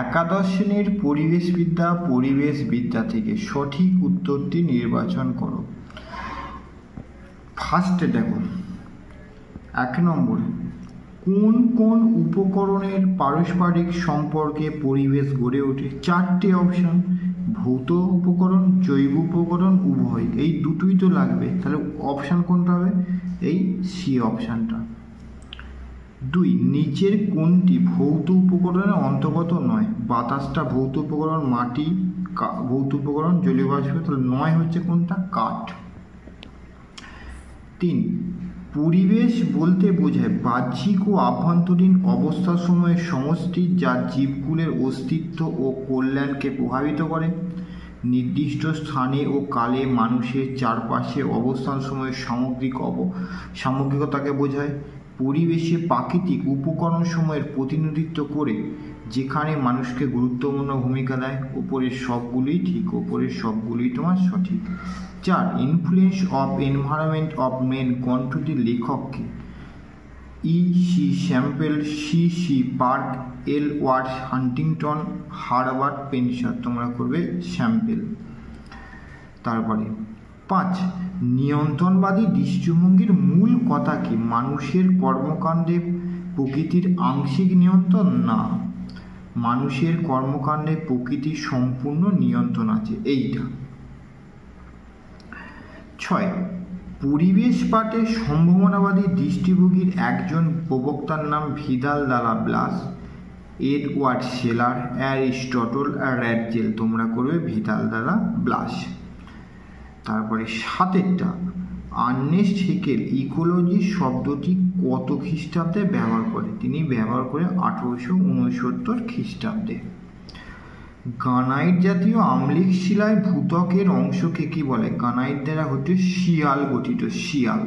একাদশ শ্রেণীর পরিবেশবিদ্যা থেকে সঠিক উত্তরটি নির্বাচন করো। ফার্স্টে দেখো, 1 নম্বর, কোন কোন উপকরণের পারস্পরিক সম্পর্কে পরিবেশ গড়ে ওঠে? 4টে অপশন, ভৌত উপকরণ, জৈব উপকরণ, উভয়। এই দুটোই তো লাগবে, তাহলে অপশান কোনটা হবে? এই সি অপশানটা। 2, নিচের কোনটি ভৌত উপকরণের অন্তর্গত নয়? বাতাসটা ভৌত উপকরণ, মাটি ভৌত উপকরণ, জলীয় বাষ্প, তাহলে নয় হচ্ছে কোনটা? কাঠ। 3, পরিবেশ বলতে বোঝায় বাহ্যিক ও আভ্যন্তরীণ অবস্থাসমূহের সমষ্টি যা জীবকুলের অস্তিত্ব ও কল্যাণকে প্রভাবিত করে। নির্দিষ্ট স্থানে ও কালে মানুষের চারপাশে অবস্থানসমূহের সামগ্রিকতাকে বোঝায়। পরিবেশে প্রাকৃতিক উপকরণসমূহের প্রতিনিধিত্ব করে, যেখানে মানুষকে গুরুত্বপূর্ণ ভূমিকা দেয়। উপরের সবগুলোই ঠিক, উপরের সবগুলোই তোমার সঠিক। 4, influence of environment of men গ্রন্থটির লেখককে? E.C. Semple, C.C. Park, Edward Huntington, Herbert Spencer. তোমরা করবে স্যাম্পেল। তারপরে 5, নিয়ন্ত্রণবাদী দৃষ্টিভঙ্গির মূল কথা কি? মানুষের কর্মকাণ্ডে প্রকৃতির আংশিক নিয়ন্ত্রণ? না, মানুষের কর্মকাণ্ডে প্রকৃতির সম্পূর্ণ নিয়ন্ত্রণ আছে, এইটা। 6, পরিবেশ পাঠে সম্ভাবনাবাদী দৃষ্টিভঙ্গির একজন প্রবক্তার নাম? Vidal de Blache, Edward Seller, Aristotle, Ratzel. তোমরা করবে ভিদাল দ্য ব্লাস। তারপরে 7টা, আর্নেস্ট হেকেল ইকোলজি শব্দটি কত খ্রিস্টাব্দে ব্যবহার করে? তিনি ব্যবহার করে 1869 খ্রিস্টাব্দে। গ্রানাইট জাতীয় আম্লিক শিলায় ভূত্বকের অংশকে কি বলে? গ্রানাইট দ্বারা হচ্ছে শিয়াল গঠিত, শিয়াল।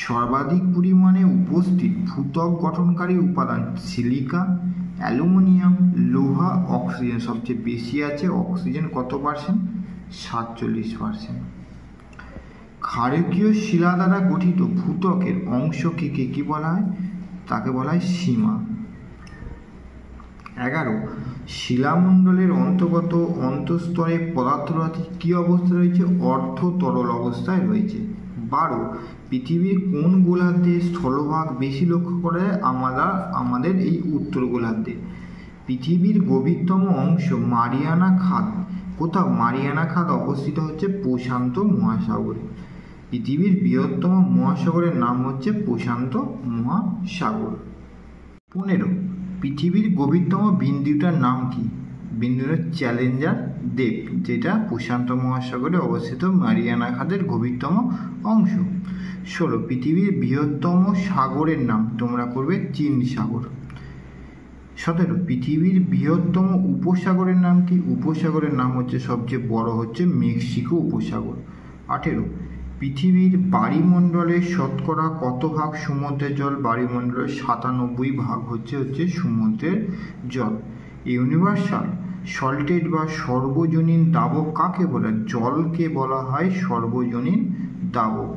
সর্বাধিক পরিমাণে উপস্থিত ভূত্বক গঠনকারী উপাদান? সিলিকা, অ্যালুমিনিয়াম, লোহা, অক্সিজেন। সবচেয়ে বেশি আছে অক্সিজেন, কত পার্সেন্ট? 47%। ক্ষারকীয় শিলা দ্বারা গঠিত ভূত্বকের অংশকে কি বলা হয়? তাকে বলা হয় সীমা। 11, শিলামণ্ডলের অন্তর্গত অন্তঃস্তরে পদার্থরাশি কি অবস্থায় রয়েছে? অর্ধ তরল অবস্থায় রয়েছে। 12, পৃথিবীর কোন গোলার্ধে স্থলভাগ বেশি লক্ষ্য করে? আমাদের এই উত্তর গোলার্ধে। পৃথিবীর গভীরতম অংশ মারিয়ানা খাদ কোথাও? মারিয়ানা খাদ অবস্থিত হচ্ছে প্রশান্ত মহাসাগরে। পৃথিবীর বৃহত্তম মহাসাগরের নাম হচ্ছে প্রশান্ত মহাসাগর। 15, পৃথিবীর গভীরতম বিন্দুটার নাম কি? বিন্দুটা চ্যালেঞ্জার দ্বীপ, যেটা প্রশান্ত মহাসাগরে অবস্থিত, মারিয়ানা খাদের গভীরতম অংশ। 16, পৃথিবীর বৃহত্তম সাগরের নাম? তোমরা করবে চীন সাগর। 17, পৃথিবীর বৃহত্তম উপসাগরের নাম কি? উপসাগরের নাম হচ্ছে, সবচেয়ে বড় হচ্ছে মেক্সিকো উপসাগর। 18, পৃথিবীর বায়ুমণ্ডলের শতকরা কত ভাগ সমুদ্রের জল? বায়ুমণ্ডলের 97 ভাগ হচ্ছে সমুদ্রের জল। ইউনিভার্সাল সল্টেড বা সর্বজনীন দাবক কাকে বলে? জলকে বলা হয় সর্বজনীন দাবক।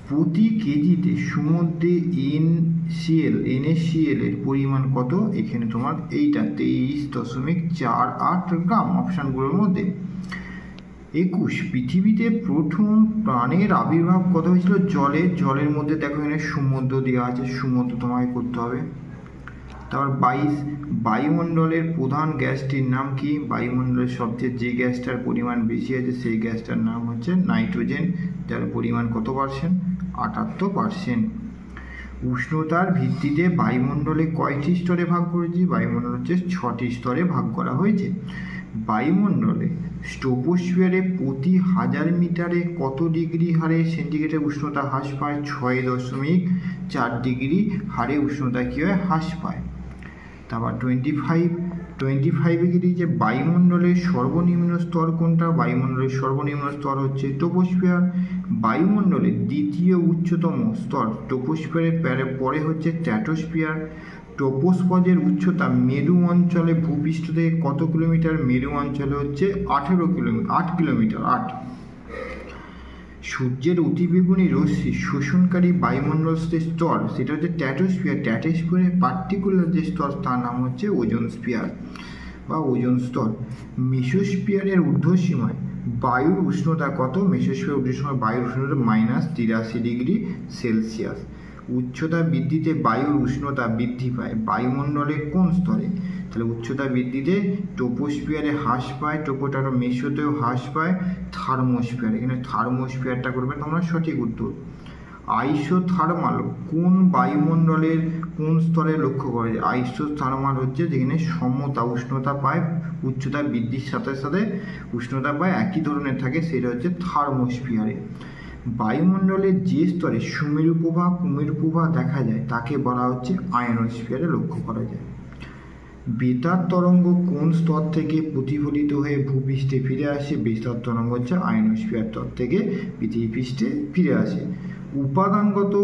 প্রতি কেজিতে সমুদ্রে NaCl এর পরিমাণ কত? এখানে তোমার এইটা 23.48 গ্রাম অপশানগুলোর মধ্যে। 21, পৃথিবীতে প্রথম প্রাণের আবির্ভাব কত হয়েছিল? জলের মধ্যে দেখো এখানে সমুদ্র দেওয়া আছে, সমুদ্র তোমাকে করতে হবে। তারপর 22, বায়ুমণ্ডলের প্রধান গ্যাসটির নাম কি? বায়ুমণ্ডলের সবচেয়ে যে গ্যাসটার পরিমাণ বেশি আছে সেই গ্যাসটার নাম হচ্ছে নাইট্রোজেন, যার পরিমাণ কত পার্সেন্ট? 78%। উষ্ণতার ভিত্তিতে বায়ুমণ্ডলে কয়টি স্তরে ভাগ করেছি? বায়ুমণ্ডল হচ্ছে 6টি স্তরে ভাগ করা হয়েছে। বায়ুমণ্ডলে স্ট্রোপোস্ফিয়ারে প্রতি 1000 মিটারে কত ডিগ্রি হারে সেন্টিগ্রেডের উষ্ণতা হ্রাস পায়? 6.4 ডিগ্রি হারে উষ্ণতা কী হয়? হ্রাস পায়। তারপর 25 কি দিয়েছে? বায়ুমণ্ডলের সর্বনিম্ন স্তর কোনটা? বায়ুমণ্ডলের সর্বনিম্ন স্তর হচ্ছে ট্রোপোস্ফিয়ার। বায়ুমণ্ডলের দ্বিতীয় উচ্চতম স্তর ট্রোপোস্ফিয়ারের পরে হচ্ছে স্ট্র্যাটোস্ফিয়ার। ট্রোপোস্ফিয়ারের উচ্চতা মেরু অঞ্চলে ভূপৃষ্ঠ থেকে কত কিলোমিটার? মেরু অঞ্চলে হচ্ছে 8 কিলোমিটার। সূর্যের অতিবেগুনি রশ্মি শোষণকারী বায়ুমণ্ডলের স্তর সেটা হচ্ছে স্ট্র্যাটোস্ফিয়ার। স্ট্র্যাটোস্ফিয়ারের পার্টিকুলার যে স্তর তার নাম হচ্ছে ওজোন স্ফিয়ার বা ওজোন স্তর। মেসোস্ফিয়ারের ঊর্ধ্বসীমায় বায়ুর উষ্ণতা কত? মেসোস্ফিয়ার ঊর্ধ্বসীমায় বায়ুর উষ্ণতা -83°C। উচ্চতা বৃদ্ধিতে বায়ুর উষ্ণতা বৃদ্ধি পায় বায়ুমণ্ডলের কোন স্তরে? তাহলে উচ্চতা বৃদ্ধিতে ট্রপোস্ফিয়ারে হ্রাস পায়, মেসোতেও হ্রাস পায়, থার্মোস্ফিয়ার। এখানে থার্মোস্ফিয়ারটা করবে তোমরা সঠিক উত্তর। আইসোথার্মাল কোন বায়ুমণ্ডলের কোন স্তরে লক্ষ্য করা যায়? আইসোথার্মাল হচ্ছে যেখানে সমতা উষ্ণতা পায়, উচ্চতা বৃদ্ধির সাথে সাথে উষ্ণতা পায় একই ধরনের থাকে, সেটা হচ্ছে থার্মোস্ফিয়ারে। বায়ুমণ্ডলের যে স্তরে সুমেরু প্রবাহ কুমেরু প্রবাহ দেখা যায় তাকে বলা হচ্ছে আয়নোস্ফিয়ারে লক্ষ্য করা যায়। বেতার তরঙ্গ কোন স্তর থেকে প্রতিফলিত হয়ে ভূপৃষ্ঠে ফিরে আসে? বেতার তরঙ্গ হচ্ছে আয়নোস্ফিয়ার স্তর থেকে পৃথিবী পৃষ্ঠে ফিরে আসে। উপাদানগত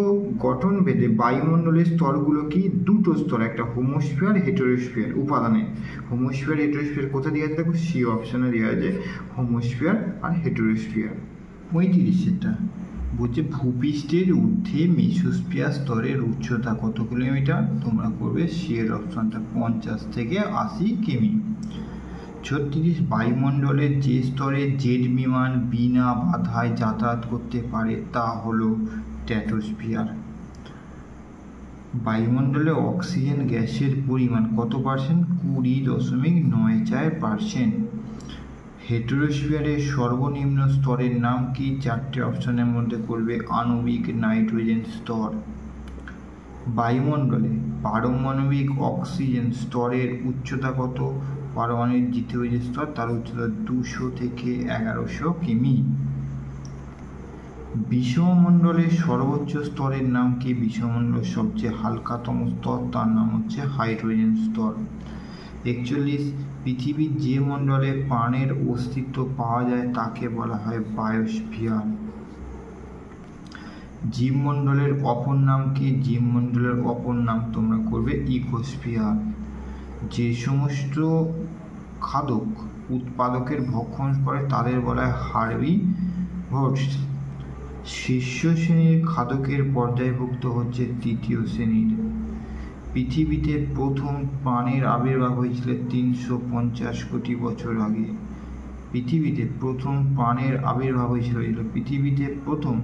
গঠন ভেদে বায়ুমণ্ডলের স্তরগুলো কি? দুটো স্তর, একটা হোমোস্ফিয়ার হেটেরোস্ফিয়ার। উপাদানে হোমোস্ফিয়ার হেটেরোস্ফিয়ার কোথায় দেওয়া আছে দেখো, সি অপশানে দেওয়া আছে হোমোস্ফিয়ার আর হেটেরোস্ফিয়ার। 35টা বলছে ভূপৃষ্ঠের ঊর্ধ্বে মেসোস্ফিয়ার স্তরের উচ্চতা কত কিলোমিটার? তোমরা করবে সি এর অপশনটা 50 থেকে 80 কিমি। 36 বায়ুমণ্ডলের যে স্তরে জেট বিমান বিনা বাধায় যাতায়াত করতে পারে তা হলো স্ট্র্যাটোস্ফিয়ার। বায়ুমণ্ডলে অক্সিজেন গ্যাসের পরিমাণ কত পার্সেন্ট? 20.94%। হেটেরোস্ফিয়ারের সর্বনিম্ন স্তরের নাম কি? 4টে অপশনের মধ্যে করবে আণবিক নাইট্রোজেন স্তর। বায়ুমণ্ডলে পারমাণবিক অক্সিজেন স্তরের উচ্চতা কত? পারমাণবিক দ্বিতীয় যে স্তর তার উচ্চতা 200 থেকে 1100 কিমি। বিষমণ্ডলের সর্বোচ্চ স্তরের নাম কি? বিষমণ্ডলের সবচেয়ে হালকাতম স্তর তার নাম হচ্ছে হাইড্রোজেন স্তর। 41 পৃথিবীর যে মণ্ডলে প্রাণের অস্তিত্ব পাওয়া যায় তাকে বলা হয় বায়োস্ফিয়ার। জীবমণ্ডলের অপর নাম কি? জীবমণ্ডলের অপর নাম তোমরা করবে ইকোস্ফিয়ার। যে সমস্ত খাদক উৎপাদকের ভক্ষণ করে তাদের বলা হয় হার্বিভোরস। শীর্ষ শ্রেণীর খাদকের পর্যায়ভুক্ত হচ্ছে তৃতীয় শ্রেণীর। পৃথিবীতে প্রথম প্রাণের আবির্ভাব হয়েছিল 350 কোটি বছর আগে। পৃথিবীতে প্রথম প্রাণের আবির্ভাব হয়েছিল, পৃথিবীতে প্রথম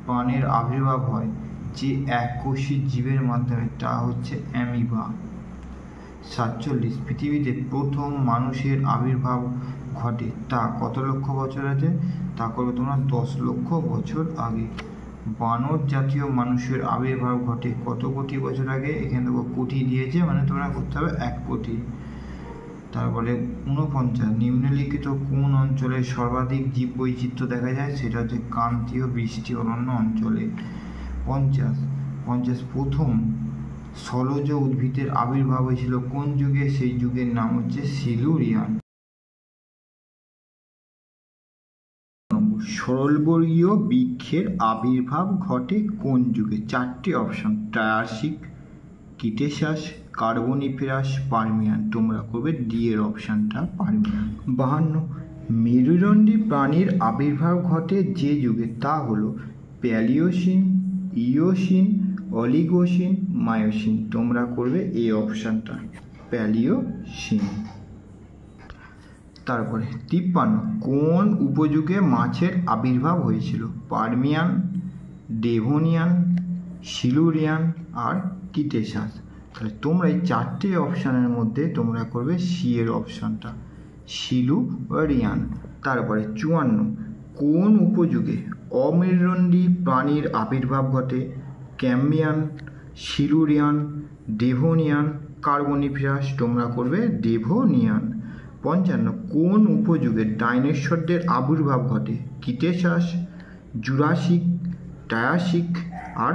প্রাণের আবির্ভাব হয় যে এককোষী জীবের মাধ্যমে, তা হচ্ছে অ্যামিবা। 47 পৃথিবীতে প্রথম মানুষের আবির্ভাব ঘটে তা কত লক্ষ বছর আছে? তা করবে তোমরা 10 লক্ষ বছর আগে। বানর জাতীয় মানুষের আবির্ভাব ঘটে কত কোটি বছর আগে? এখানে দেখো কোটি দিয়েছে, মানে তোমরা করতে হবে 1 কোটি। তারপরে 49 নিম্নলিখিত কোন অঞ্চলে সর্বাধিক জীববৈচিত্র্য দেখা যায়? সেটা হচ্ছে ক্রান্তীয় বৃষ্টি অরণ্য অঞ্চলে। 50 প্রথম স্থলজ উদ্ভিদের আবির্ভাব হয়েছিল কোন যুগে? সেই যুগের নাম হচ্ছে সিলুরিয়ান। সরলবর্গীয় বৃক্ষের আবির্ভাব ঘটে কোন যুগে? 4টে অপশন, ট্রায়াসিক, ক্রিটেশাস, কার্বনিফেরাস, পার্মিয়ান। তোমরা করবে ডি এর অপশনটা পার্মিয়ান। 52 মেরুদণ্ডী প্রাণীর আবির্ভাব ঘটে যে যুগে তা হলো প্যালিওসিন, ইওসিন, অলিগোসিন, মায়োসিন। তোমরা করবে এ অপশনটা প্যালিওসিন। তারপরে 53 কোন উপযুগে মাছের আবির্ভাব হয়েছিল? পার্মিয়ান, ডেভোনিয়ান, সিলুরিয়ান আর ক্রিটেশাস। তাহলে তোমরা এই 4টে অপশানের মধ্যে তোমরা করবে সি এর অপশানটা সিলুরিয়ান। তারপরে 54 কোন উপযুগে অমেরুদণ্ডী প্রাণীর আবির্ভাব ঘটে? Cambrian, Silurian, Devonian, Carboniferous. তোমরা করবে ডেভোনিয়ান। 55 কোন উপযুগে ডাইনোসরদের আবির্ভাব ঘটে? ক্রিটেশাস, জুরাসিক, ট্রায়াসিক আর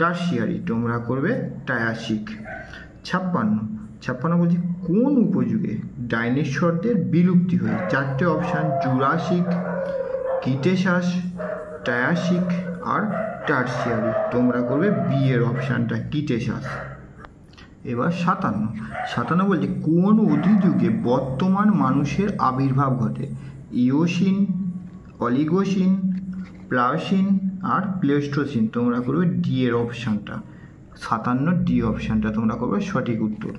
টারশিয়ারি। তোমরা করবে ট্রায়াসিক। 56 বলছি কোন উপযুগে ডাইনোসরদের বিলুপ্তি হয়? 4টে অপশান, জুরাসিক, ক্রিটেশাস, ট্রায়াসিক আর টারশিয়ারি। তোমরা করবে বি এর অপশানটা ক্রিটেশাস। এবার 57 বলছে কোন অধিযুগে বর্তমান মানুষের আবির্ভাব ঘটে? ইওসিন, অলিগোসিন, প্লায়োসিন আর প্লেস্টোসিন, তোমরা করবে ডি এর অপশানটা, 57 ডি অপশানটা তোমরা করবে সঠিক উত্তর।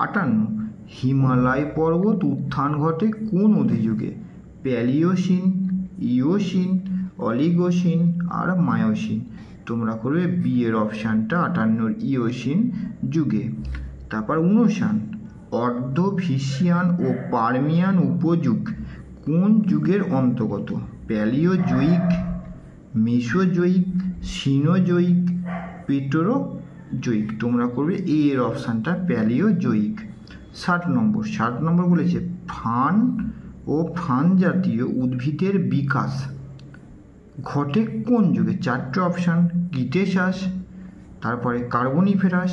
58 হিমালয় পর্বত উত্থান ঘটে কোন অধিযুগে? প্যালিওসিন, ইওসিন, অলিগোসিন আর মায়োসিন, তোমরা করবে বি এর অপশানটা 58 ইওসিন যুগে। তারপর 59 অর্ধভিসিয়ান ও পার্মিয়ান উপযুগ কোন যুগের অন্তর্গত? প্যালিওজয়িক, মেসোজয়িক, সিনোজয়িক, পেটোরোজয়িক, তোমরা করবে এ এর অপশানটা প্যালিওজয়িক। 60 নম্বর বলেছে ফার্ন ও ফার্ন জাতীয় উদ্ভিদের বিকাশ ঘটে কোন যুগে? 4টে অপশান, ক্রিটেশাস, তারপরে কার্বনিফেরাস,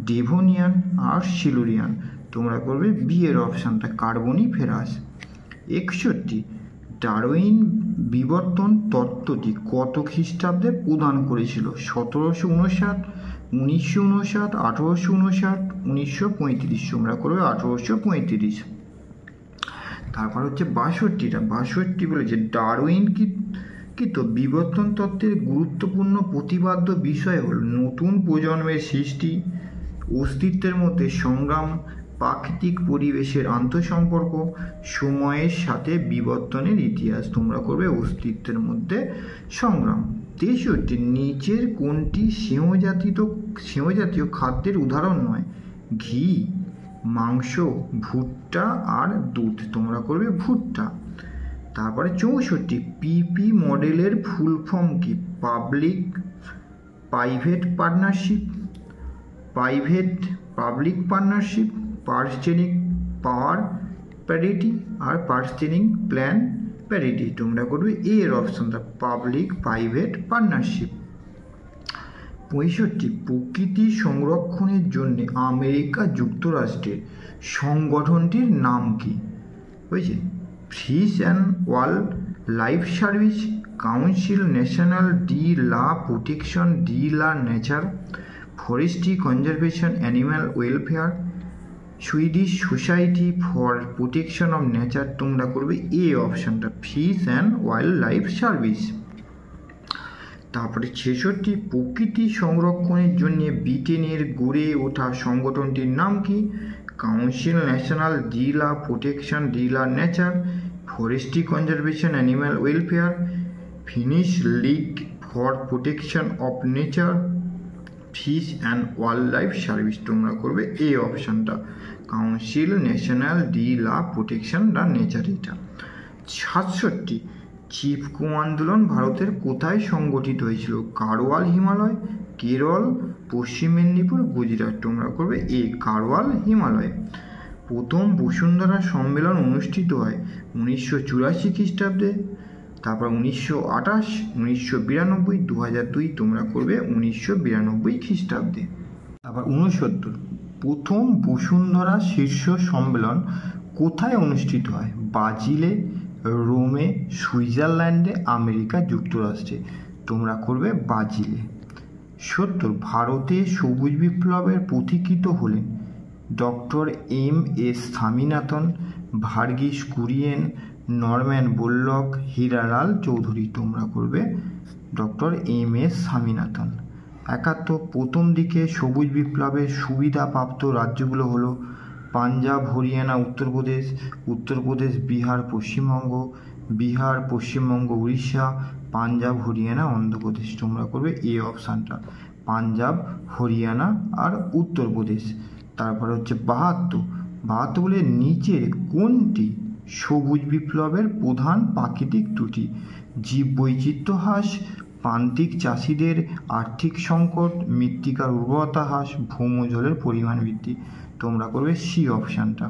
ডেভোনিয়ান আর সিলুরিয়ান, তোমরা করবে বি এর অপশানটা কার্বনিফেরাস। 61 ডারউইন বিবর্তন তত্ত্বটি কত খ্রিস্টাব্দে প্রদান করেছিল? 1759, 1959, 1859, 1935, তোমরা করবে 1835। তারপর হচ্ছে 62 বলেছে ডারউইন কিন্তু বিবর্তন তত্ত্বের গুরুত্বপূর্ণ প্রতিপাদ্য বিষয় হল নতুন প্রজন্মের সৃষ্টি, অস্তিত্বের মধ্যে সংগ্রাম, প্রাকৃতিক পরিবেশের আন্তঃসম্পর্ক, সময়ের সাথে বিবর্তনের ইতিহাস, তোমরা করবে অস্তিত্বের মধ্যে সংগ্রাম। 63 নিচের কোনটি স্নেহজাতীয় খাদ্যের উদাহরণ নয়? ঘি, মাংস, ভুট্টা আর দুধ, তোমরা করবে ভুট্টা। তারপরে 64 পিপি মডেলের ফুল ফর্ম কি? Public private partnership, public partnership, purchasing power parity আর পার্সচেনিক প্ল্যান প্যারিটি, তোমরা করবে এ এর অপশনটা পাবলিক প্রাইভেট পার্টনারশিপ। 65 প্রকৃতি সংরক্ষণের জন্য আমেরিকা যুক্তরাষ্ট্রের সংগঠনটির নাম কি? বুঝেছি, fish and wild life service, council national de la protection de la nature, forestry conservation animal welfare, Swedish society for protection of nature, তোমরা করবে এ অপশানটা fish and wild life service. তারপরে 66 প্রকৃতি সংরক্ষণের জন্য ব্রিটেনের গড়ে ওঠা সংগঠনটির নাম কি? Council national de la protection de la nature, forestry conservation animal welfare, finish league for protection of nature, fish and wild life service, তোমরা করবে এ অপশানটা council national de la protection the nature. এটা 67 চিপকো আন্দোলন ভারতের কোথায় সংগঠিত হয়েছিল? গাড়োয়াল হিমালয়, কেরল, পশ্চিম মেদিনীপুর, গুজরাট, তোমরা করবে এ গাড়োয়াল হিমালয়। প্রথম বসুন্ধরা সম্মেলন অনুষ্ঠিত হয় 1984 খ্রিস্টাব্দে, তারপর 1928, 1992, 2002, তোমরা করবে 1992 খ্রিস্টাব্দে। তারপর 69 প্রথম বসুন্ধরা শীর্ষ সম্মেলন কোথায় অনুষ্ঠিত হয়? ব্রাজিলে, রোমে, সুইজারল্যান্ডে, আমেরিকা যুক্তরাষ্ট্রে, তোমরা করবে ব্রাজিলে। 70 ভারতে সবুজ বিপ্লবের পথিকৃৎ হলেন doctor M S Swaminathan, Verghese Kurien, Norman Borlaug, Hiralal Chowdhury, তোমরা করবে ডক্টর এম এস স্বামীনাথন। 71 প্রথম দিকে সবুজ বিপ্লবের সুবিধাপ্রাপ্ত রাজ্যগুলো হলো পাঞ্জাব, হরিয়ানা, উত্তরপ্রদেশ, বিহার, পশ্চিমবঙ্গ, উড়িষ্যা, পাঞ্জাব, হরিয়ানা, অন্ধ্রপ্রদেশ, তোমরা করবে এ অপশানটা পাঞ্জাব, হরিয়ানা আর উত্তরপ্রদেশ। তারপরে হচ্ছে 72 বলে নিচের কোনটি সবুজ বিপ্লবের প্রধান প্রাকৃতিক ত্রুটি? জীববৈচিত্র্য হ্রাস, প্রান্তিক চাষিদের আর্থিক সংকট, মৃত্তিকার উর্বরতা হ্রাস, ভৌমজলের পরিমাণ বৃদ্ধি, তোমরা করবে সি অপশানটা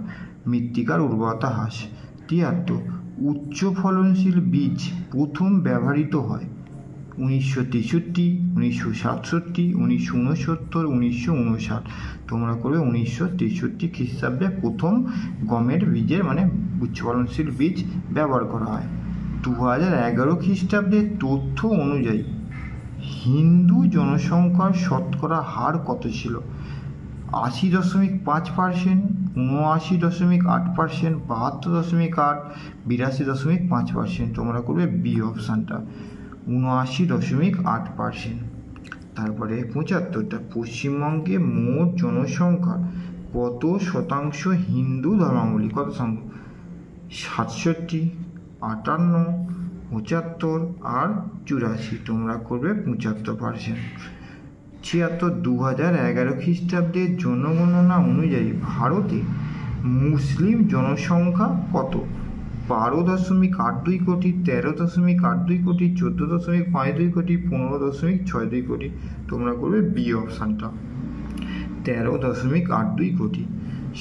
মৃত্তিকার উর্বরতা হ্রাস। 73 উচ্চ ফলনশীল বীজ প্রথম ব্যবহৃত হয় 1963, 1967, 1969, 1959, তোমরা করবে 1963 খ্রিস্টাব্দে প্রথম গমের বীজের মানে উচ্চ ফলনশীল বীজ ব্যবহার করা হয়। 2011 খ্রিস্টাব্দের তথ্য অনুযায়ী হিন্দু জনসংখ্যার শতকরা হার কত ছিল? 80.5%, 79.8%, 72.8%, 82.5%, তোমরা করবে বি অপশানটা 79.8%। তারপরে 75টা, পশ্চিমবঙ্গে মোট জনসংখ্যার কত শতাংশ হিন্দু ধর্মাবলম্বী? কত শতাংশ? 67, 58, 75 আর 84। তোমরা করবে 75%। 76, 2011 খ্রিস্টাব্দের জনগণনা অনুযায়ী ভারতে মুসলিম জনসংখ্যা কত? 12.82 কোটি, 13.82 কোটি, 14.52 কোটি, 15.62 কোটি। তোমরা করবে বি অপশানটা, 13.82 কোটি।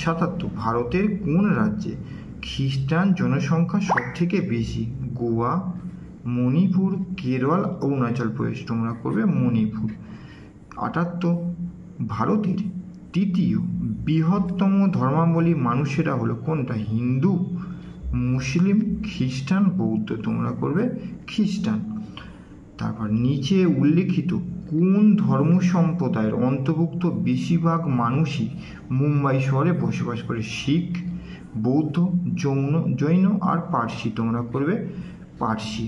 77, ভারতের কোন রাজ্যে খ্রিস্টান জনসংখ্যা সব থেকে বেশি? গোয়া, মণিপুর, কেরল, অরুণাচল প্রদেশ। তোমরা করবে মণিপুর। 78, ভারতের তৃতীয় বৃহত্তম ধর্মাবলম্বী মানুষেরা হলো কোনটা? হিন্দু, মুসলিম, খ্রিস্টান, বৌদ্ধ। তোমরা করবে খ্রিস্টান। তারপর নিচে উল্লেখিত কোন ধর্ম সম্প্রদায়ের অন্তর্ভুক্ত বেশিরভাগ মানুষই মুম্বাই শহরে বসবাস করে? শিখ, বৌদ্ধ, জৈন আর পার্সি। তোমরা করবে পার্সি।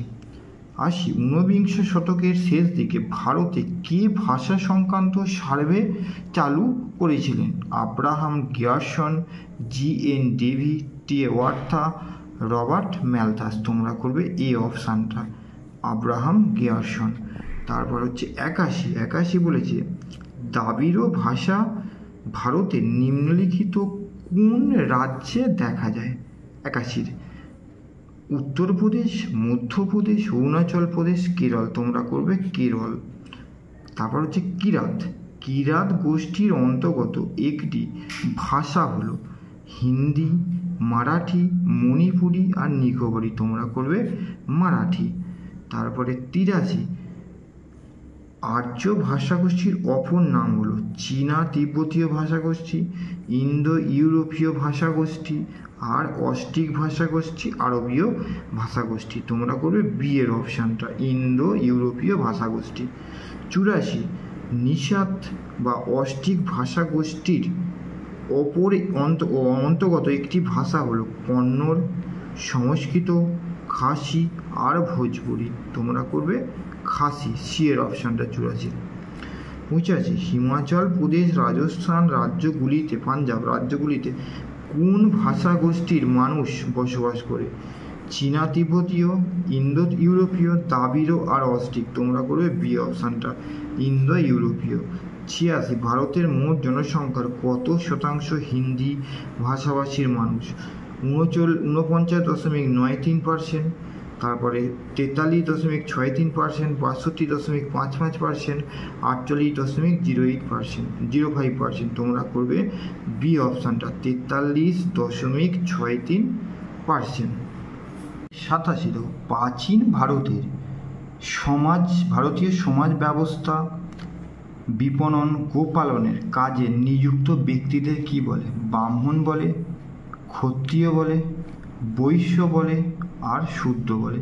80, ঊনবিংশ শতকের শেষ দিকে ভারতে কে ভাষা সংক্রান্ত সার্ভে চালু করেছিলেন? Abraham Grierson, GN. Davy, TA. Wartha, Robert Malthus. তোমরা করবে এ অপশানটা, আব্রাহাম গিয়ারসন। তারপর হচ্ছে 81 বলেছে দ্রাবিড় ভাষা ভারতের নিম্নলিখিত কোন রাজ্যে দেখা যায়? 81, উত্তরপ্রদেশ, মধ্যপ্রদেশ, অরুণাচল প্রদেশ, কেরল। তোমরা করবে কেরল। তারপর হচ্ছে কিরাত গোষ্ঠীর অন্তর্গত একটি ভাষা হলো হিন্দি, মারাঠি, মণিপুরি আর নিকোবরি। তোমরা করবে মারাঠি। তারপরে 83, আর্য ভাষাগোষ্ঠীর অপর নাম হলো চীনা তিব্বতীয় ভাষাগোষ্ঠী, ইন্দো ইউরোপীয় ভাষাগোষ্ঠী আর অস্ট্রিক ভাষাগোষ্ঠী, আরবীয় ভাষাগোষ্ঠী। তোমরা করবে বি এর অপশানটা, ইন্দো ইউরোপীয় ভাষাগোষ্ঠী। 84, নিষাদ বা অস্ট্রিক ভাষাগোষ্ঠীর অন্তর্গত একটি ভাষা হলো কন্নড়, সংস্কৃত, খাসি আর ভোজপুরি। তোমরা করবে খাসি, সি এর অপশানটা 84। 85, হিমাচল প্রদেশ, রাজস্থান রাজ্যগুলিতে, পাঞ্জাব রাজ্যগুলিতে কোন ভাষাগোষ্ঠীর মানুষ বসবাস করে? চীনা তিব্বতীয়, ইন্দো ইউরোপীয়, দ্রাবিড় আর অস্ট্রিক। তোমরা করবে বি অপশানটা, ইন্দো ইউরোপীয়। 86, ভারতের মোট জনসংখ্যার কত শতাংশ হিন্দি ভাষাভাষীর মানুষ? 49.93%। তারপরে 43.63%, 62.55%, 48.05%। তোমরা করবে বি অপশানটা, 43.63%। 87, দেখো প্রাচীন ভারতীয় সমাজ ব্যবস্থা বিপণন গোপালনের কাজে নিযুক্ত ব্যক্তিদের কি বলে? ব্রাহ্মণ বলে, ক্ষত্রিয় বলে, বৈশ্য বলে আর শূদ্র বলে।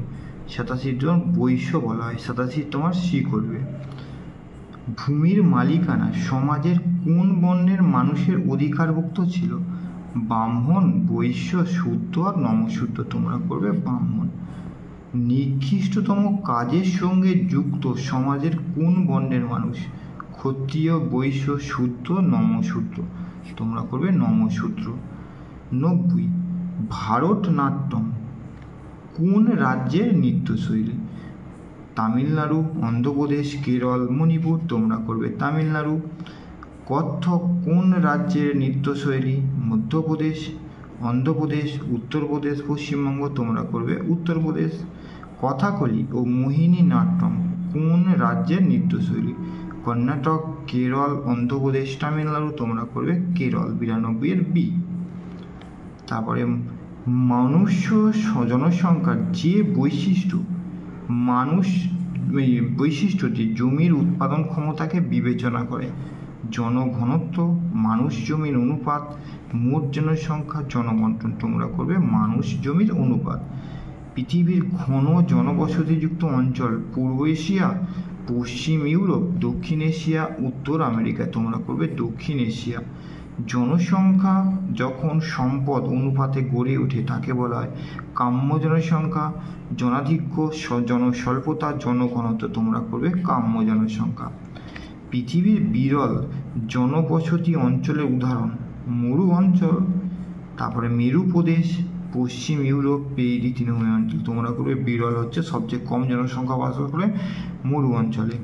87 জন বৈশ্য বলা হয়। 87 তোমার সি করবে। ভূমির মালিকানা সমাজের কোন বর্ণের মানুষের অধিকারভুক্ত ছিল? ব্রাহ্মণ, বৈশ্য, শূদ্র আর নমশূদ্র। তোমরা করবে ব্রাহ্মণ। নিকৃষ্টতম কাজের সঙ্গে যুক্ত সমাজের কোন বর্ণের মানুষ? ক্ষত্রিয়, বৈশ্য, শূদ্র, নমশূদ্র। তোমরা করবে নমশূদ্র। 90, ভারতনাট্যম কোন রাজ্যের নৃত্যশৈলী? তামিলনাড়ু, অন্ধ্রপ্রদেশ, কেরল, মণিপুর। তোমরা করবে তামিলনাড়ু। কত্থক কোন রাজ্যের নৃত্যশৈলী? মধ্যপ্রদেশ, অন্ধ্রপ্রদেশ, উত্তরপ্রদেশ, পশ্চিমবঙ্গ। তোমরা করবে উত্তরপ্রদেশ। কথাকলি ও মোহিনী নাট্যম কোন রাজ্যের নৃত্যশৈলী? কর্ণাটক, কেরল, অন্ধ্রপ্রদেশ, তামিলনাড়ু। তোমরা করবে কেরল, 92 এর বি। তারপরে মনুষ্য জনসংখ্যার যে বৈশিষ্ট্যটি জমির উৎপাদন ক্ষমতাকে বিবেচনা করে? জনঘনত্ব, মানুষ জমির অনুপাত, মোট জনসংখ্যা, জনবন্টন। তোমরা করবে মানুষ জমির অনুপাত। পৃথিবীর ঘন জনবসতিযুক্ত অঞ্চল পূর্ব এশিয়া, পশ্চিম ইউরোপ, দক্ষিণ এশিয়া, উত্তর আমেরিকা। তোমরা করবে দক্ষিণ এশিয়া। জনসংখ্যা যখন সম্পদ অনুপাতে গড়ে ওঠে তাকে বলা হয় কাম্য জনসংখ্যা। জনাধিক্য, জনস্বল্পতা, জনঘনত্ব তোমরা করবে কাম্য জনসংখ্যা। পৃথিবীর বিরল জনবসতি অঞ্চলের উদাহরণ মরু অঞ্চল, তারপরে মেরু প্রদেশ, পশ্চিম ইউরোপ, পেইরি তৃণভূমি অঞ্চল তোমরা করবে বিরল হচ্ছে সবচেয়ে কম জনসংখ্যা বাস করে মরু অঞ্চলে।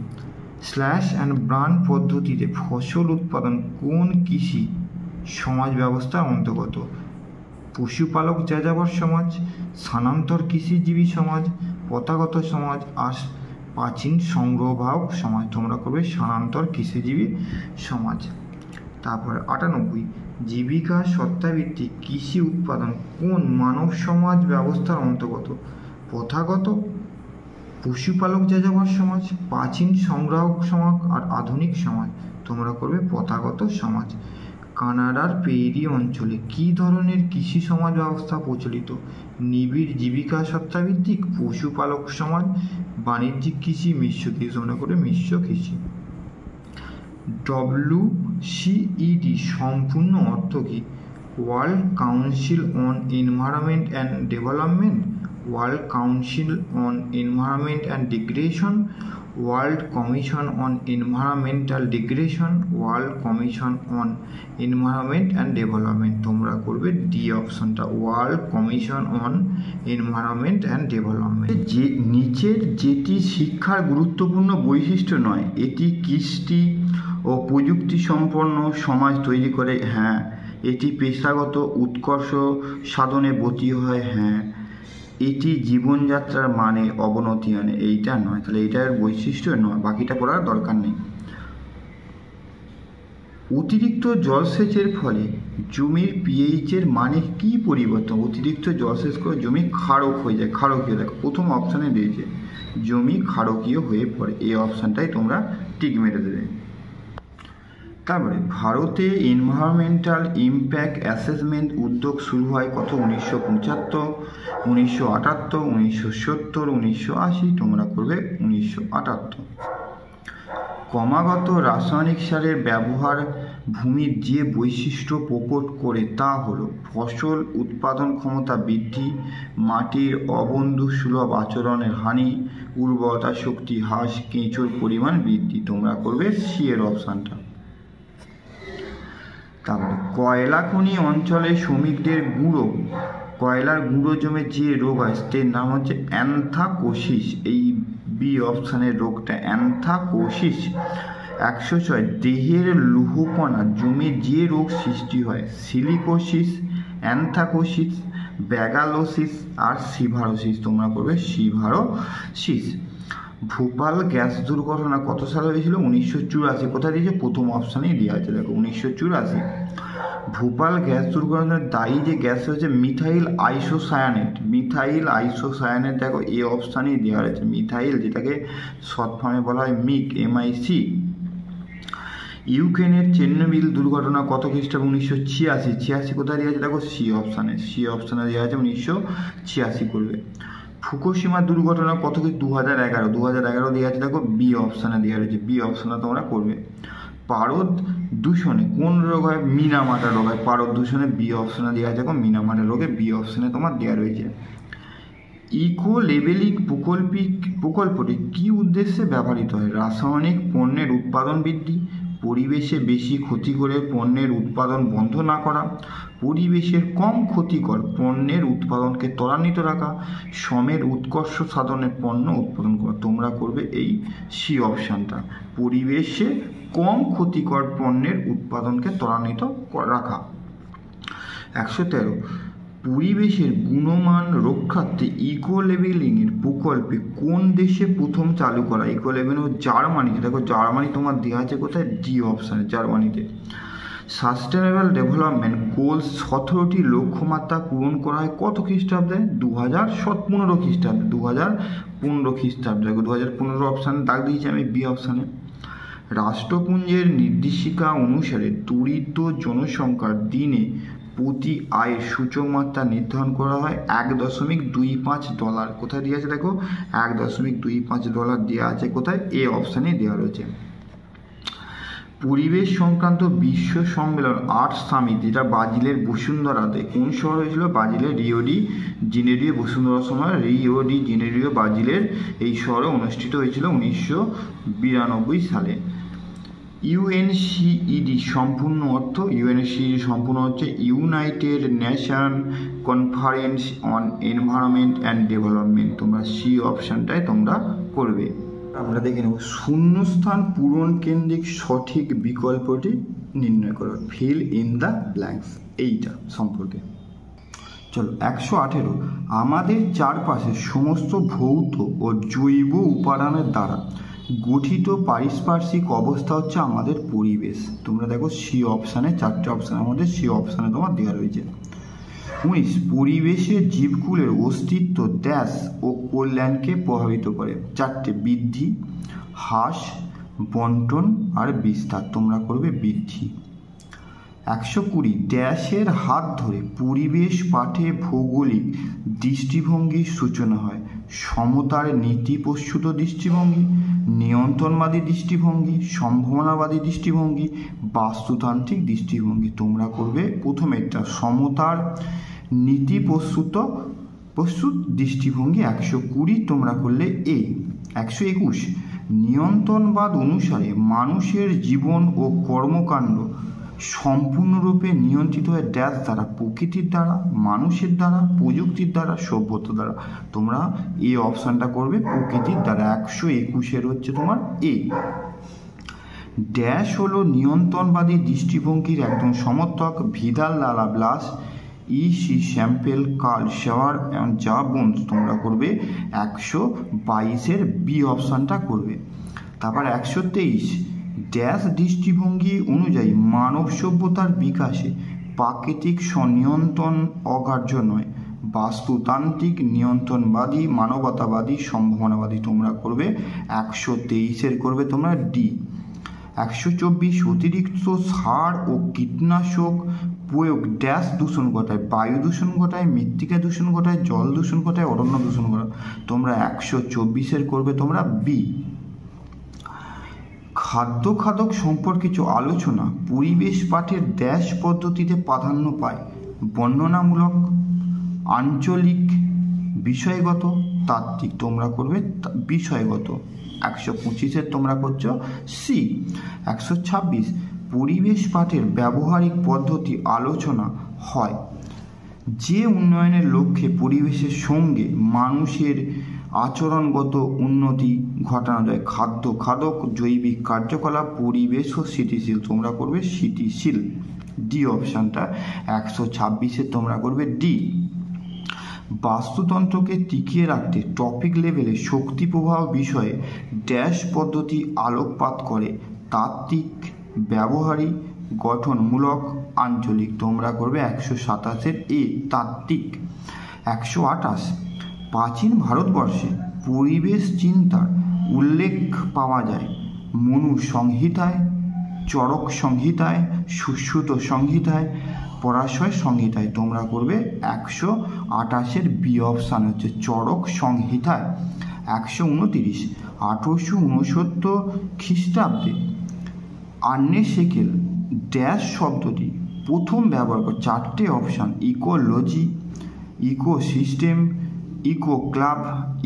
স্ল্যাশ অ্যান্ড বার্ন পদ্ধতিতে ফসল উৎপাদন কোন কৃষি সমাজ ব্যবস্থার অন্তর্গত? পশুপালক যাযাবর সমাজ, স্থানান্তর কৃষিজীবী সমাজ, প্রথাগত সমাজ আর প্রাচীন সংগ্রহবাহক সমাজ তোমরা করবে স্থানান্তর কৃষিজীবী সমাজ। তারপরে 98 জীবিকা সত্তাভিত্তিক কৃষি উৎপাদন কোন মানব সমাজ ব্যবস্থার অন্তর্গত? প্রথাগত, পশুপালক যাযাবর সমাজ, প্রাচীন সংগ্রাহক সমাজ আর আধুনিক সমাজ তোমরা করবে প্রথাগত সমাজ। কানাডার পেইরি অঞ্চলে কী ধরনের কৃষি সমাজ ব্যবস্থা প্রচলিত? নিবিড় জীবিকা সত্তাভিত্তিক, পশুপালক সমাজ, বাণিজ্যিক কৃষি, মিশ্র কৃষি তোমরা করবে মিশ্র কৃষি। WCED সম্পূর্ণ অর্থ কী? World council on environment and development, world council on environment and degradation, world commission on environmental degradation, world commission on environment and development তোমরা করবে ডি অপশনটা, world commission on environment and development. যে নিচের যেটি শিক্ষার গুরুত্বপূর্ণ বৈশিষ্ট্য নয় এটি কৃষ্টি ও প্রযুক্তি সম্পন্ন সমাজ তৈরি করে? হ্যাঁ। এটি পেশাগত উৎকর্ষ সাধনে ব্রতী হয়? হ্যাঁ। এটি জীবনযাত্রার মানে অবনতি আনে? এইটা নয়। তাহলে এইটার বৈশিষ্ট্য নয়, বাকিটা পড়ার দরকার নেই। অতিরিক্ত জলসেচের ফলে জমির পিএইচের মানে কি পরিবর্তন? অতিরিক্ত জলসেচ করে জমি ক্ষারক হয়ে যায়, ক্ষারকীয়। দেখো প্রথম অপশানে দিয়েছে জমি ক্ষারকীয় হয়ে পড়ে, এই অপশানটাই তোমরা টিক মেরে দেবে। তারপরে ভারতে এনভায়রনমেন্টাল ইম্প্যাক্ট অ্যাসেসমেন্ট উদ্যোগ শুরু হয় কত? 1975, 1978, 1970, 1980 তোমরা করবে 1978। ক্রমাগত রাসায়নিক সারের ব্যবহার ভূমির যে বৈশিষ্ট্য প্রকট করে তা হলো ফসল উৎপাদন ক্ষমতা বৃদ্ধি, মাটির অবন্ধু সুলভ আচরণের হানি, উর্বরতা শক্তি হ্রাস, কেঁচোর পরিমাণ বৃদ্ধি তোমরা করবে সি এর অপশানটা। তারপরে কয়লা খনি অঞ্চলে শ্রমিকদের কয়লার গুঁড়ো জমে যে রোগ হয় তার নাম হচ্ছে অ্যানথ্রাকোসিস। এই বি অপশানের রোগটা অ্যানথ্রাকোসিস। 106 দেহের লৌহকণা জমে যে রোগ সৃষ্টি হয় সিলিকোসিস, অ্যানথ্রাকোসিস, ব্যাগালোসিস আর সিভারোসিস তোমরা করবে সিভারোসিস। ভোপাল গ্যাস দুর্ঘটনা কত সালে হয়েছিল? 1984। কোথায় দিয়েছে? প্রথম অপশানেই দেওয়া আছে, দেখো 1984। ভোপাল গ্যাস দুর্ঘটনার দায়ী যে গ্যাস হয়েছে মিথাইল আইসোসায়ানেট, মিথাইল আইসোসায়ানেট দেখো এই অপশানেই দেওয়া রয়েছে মিথাইল, যেটাকে শর্ট ফর্মে বলা হয় মিক, MIC। ইউক্রেনের চেরনোবিল দুর্ঘটনা কত খ্রিস্টাব্দে? 1986। 86 কোথায় দেওয়া আছে? দেখো সি অপশানে, সি অপশানে দেওয়া আছে 1986 করবে। ফুকুশিমা দুর্ঘটনা কত কি? 2011। 2011 দেওয়া আছে দেখো বি অপশানে দেওয়া রয়েছে, বি অপশানে তোমরা করবে। পারদ দূষণে কোন রোগ হয়? মিনামাটা রোগ হয় পারদ দূষণে, বি অপশানে দেওয়া আছে দেখো মিনামাটা রোগে, বি অপশানে তোমার দেওয়া রয়েছে। ইকো লেবেলিং প্রকল্পটি কী উদ্দেশ্যে ব্যবহৃত হয়? রাসায়নিক পণ্যের উৎপাদন বৃদ্ধি, পরিবেশে বেশি ক্ষতি করে পণ্যের উৎপাদন বন্ধ না করা, পরিবেশের কম ক্ষতিকর পণ্যের উৎপাদনকে ত্বরান্বিত রাখা, শ্রমের উৎকর্ষ সাধনে পণ্য উৎপাদন করা তোমরা করবে এই সি অপশানটা, পরিবেশে কম ক্ষতিকর পণ্যের উৎপাদনকে ত্বরান্বিত রাখা। 113 পরিবেশের গুণমান রক্ষার্থে ইকো লেবেলিংয়ের প্রকল্পে কোন দেশে প্রথম চালু করা? ইকো লেবেলিং জার্মানিতে, দেখো জার্মানি তোমার দেওয়া আছে কোথায়? ডি অপশানে, জার্মানিতে। সাস্টেনেবল ডেভেলপমেন্ট গোলস 17টি লক্ষ্যমাত্রা পূরণ করা হয় কত খ্রিস্টাব্দে? 2015 খ্রিস্টাব্দে, 2015 খ্রিস্টাব্দে। 2015 অপশানে দাগ দিয়েছি আমি বি অপশানে। রাষ্ট্রপুঞ্জের নির্দেশিকা অনুসারে দরিদ্র জনসংখ্যার দিনে প্রতি আয়ের সূচক মাত্রা নির্ধারণ করা হয় $1.25। কোথায় দেওয়া আছে দেখো? $1.25 দেওয়া আছে কোথায়? এ অপশানে দেওয়া রয়েছে। পরিবেশ সংক্রান্ত বিশ্ব সম্মেলন আর্থ সামিট, যেটা ব্রাজিলের বসুন্ধরাতে, কোন শহর হয়েছিল? ব্রাজিলের রিও ডি জেনেরিও। বসুন্ধরার সময় রিও ডি জেনেরিও ব্রাজিলের এই শহরে অনুষ্ঠিত হয়েছিল 1992 সালে। ইউএনসিইডি সম্পূর্ণ অর্থ, ইউএনসিইডি সম্পূর্ণ হচ্ছে United nation conference on environment and development. তোমরা সি অপশানটাই তোমরা করবে। আমরা দেখে নেব শূন্যস্থান পূরণ কেন্দ্রিক সঠিক বিকল্পটি নির্ণয় করো, ফিল ইন দ্য ব্ল্যাঙ্কস, এইটা সম্পর্কে। চলো 118, আমাদের চারপাশে সমস্ত ভৌত ও জৈব উপাদানের দ্বারা গঠিত পারিপার্শ্বিক অবস্থা হচ্ছে আমাদের পরিবেশ। তোমরা দেখো সি অপশানে, 4টে অপশানের মধ্যে সি অপশানে তোমার দেওয়া রয়েছে। 19, পরিবেশের জীবকুলের অস্তিত্ব ড্যাশ ও কল্যাণকে প্রভাবিত করে। 4টে, বৃদ্ধি, হ্রাস, বন্টন আর বিস্তার। তোমরা করবে বৃদ্ধি। 120, ড্যাশের হাত ধরে পরিবেশ পাঠে ভৌগোলিক দৃষ্টিভঙ্গির সূচনা হয়। সমতার নীতিপ্রসূত দৃষ্টিভঙ্গি, নিয়ন্ত্রণবাদী দৃষ্টিভঙ্গি, সম্ভাবনাবাদী দৃষ্টিভঙ্গি, বাস্তুতান্ত্রিক দৃষ্টিভঙ্গি। তোমরা করবে প্রথমেরটা, সমতার নীতিপ্রসূত দৃষ্টিভঙ্গি 120, তোমরা করলে এ। 121, নিয়ন্ত্রণবাদ অনুসারে মানুষের জীবন ও কর্মকাণ্ড সম্পূর্ণরূপে নিয়ন্ত্রিত হয় ড্যাশ দ্বারা, প্রকৃতির দ্বারা, মানুষের দ্বারা, প্রযুক্তির দ্বারা, সভ্যতার দ্বারা। তোমরা এই অপশানটা করবে প্রকৃতির দ্বারা। 121 হচ্ছে তোমার এ। ড্যাশ হলো নিয়ন্ত্রণবাদী দৃষ্টিভঙ্গির একদম সমর্থক, ভিদাল লালা blush, EC sample, curl Sheohar এবং জা বোনস। তোমরা করবে 122 বি অপশানটা করবে। তারপর 123, ড্যাশ দৃষ্টিভঙ্গি অনুযায়ী মানব সভ্যতার বিকাশে প্রাকৃতিক স্বনিয়ন্ত্রণ অগ্রাহ্য নয়, বাস্তুতান্ত্রিক, নিয়ন্ত্রণবাদী, মানবতাবাদী, সম্ভাবনাবাদী। তোমরা করবে 123 করবে তোমরা ডি। 124, অতিরিক্ত সার ও কীটনাশক প্রয়োগ ড্যাশ দূষণ ঘটায়, বায়ু দূষণ ঘটায়, মৃত্তিকা দূষণ ঘটায়, জল দূষণ ঘটায়, অরণ্য দূষণ ঘটায়। তোমরা 124 করবে তোমরা বি। খাদ্য খাদক সম্পর্কে কিছু আলোচনা পরিবেশ পাঠের ড্যাশ পদ্ধতিতে প্রাধান্য পায়, বর্ণনামূলক, আঞ্চলিক, বিষয়গত, তাত্ত্বিক। তোমরা করবে বিষয়গত। 125 তোমরা করছো সি। 126, পরিবেশ পাঠের ব্যবহারিক পদ্ধতি আলোচনা হয় যে উন্নয়নের লক্ষ্যে পরিবেশের সঙ্গে মানুষের আচরণগত উন্নতি ঘটানো যায়, খাদ্য খাদক, জৈবিক কার্যকলাপ, পরিবেশ ও স্থিতিশীল। তোমরা করবে স্থিতিশীল, ডি অপশানটা। 126 তোমরা করবে ডি। বাস্তুতন্ত্রকে টিকিয়ে রাখতে টপিক লেভেলে শক্তি প্রবাহ বিষয়ে ড্যাশ পদ্ধতি আলোকপাত করে, তাত্ত্বিক, ব্যবহারিক, গঠনমূলক, আঞ্চলিক। তোমরা করবে 127 এ, তাত্ত্বিক। 128, প্রাচীন ভারতবর্ষে পরিবেশ চিন্তার উল্লেখ পাওয়া যায় মনু সংহিতায়, চরক সংহিতায়, সুশ্রুত সংহিতায়, পরাশয় সংহিতায়। তোমরা করবে 128 বি অপশান হচ্ছে চরক সংহিতায়। 129, 1869 খ্রিস্টাব্দে আর্নে সেকেল ড্যাশ শব্দটি প্রথম ব্যবহার করে। 4টে option, ecology, ecosystem, eco club,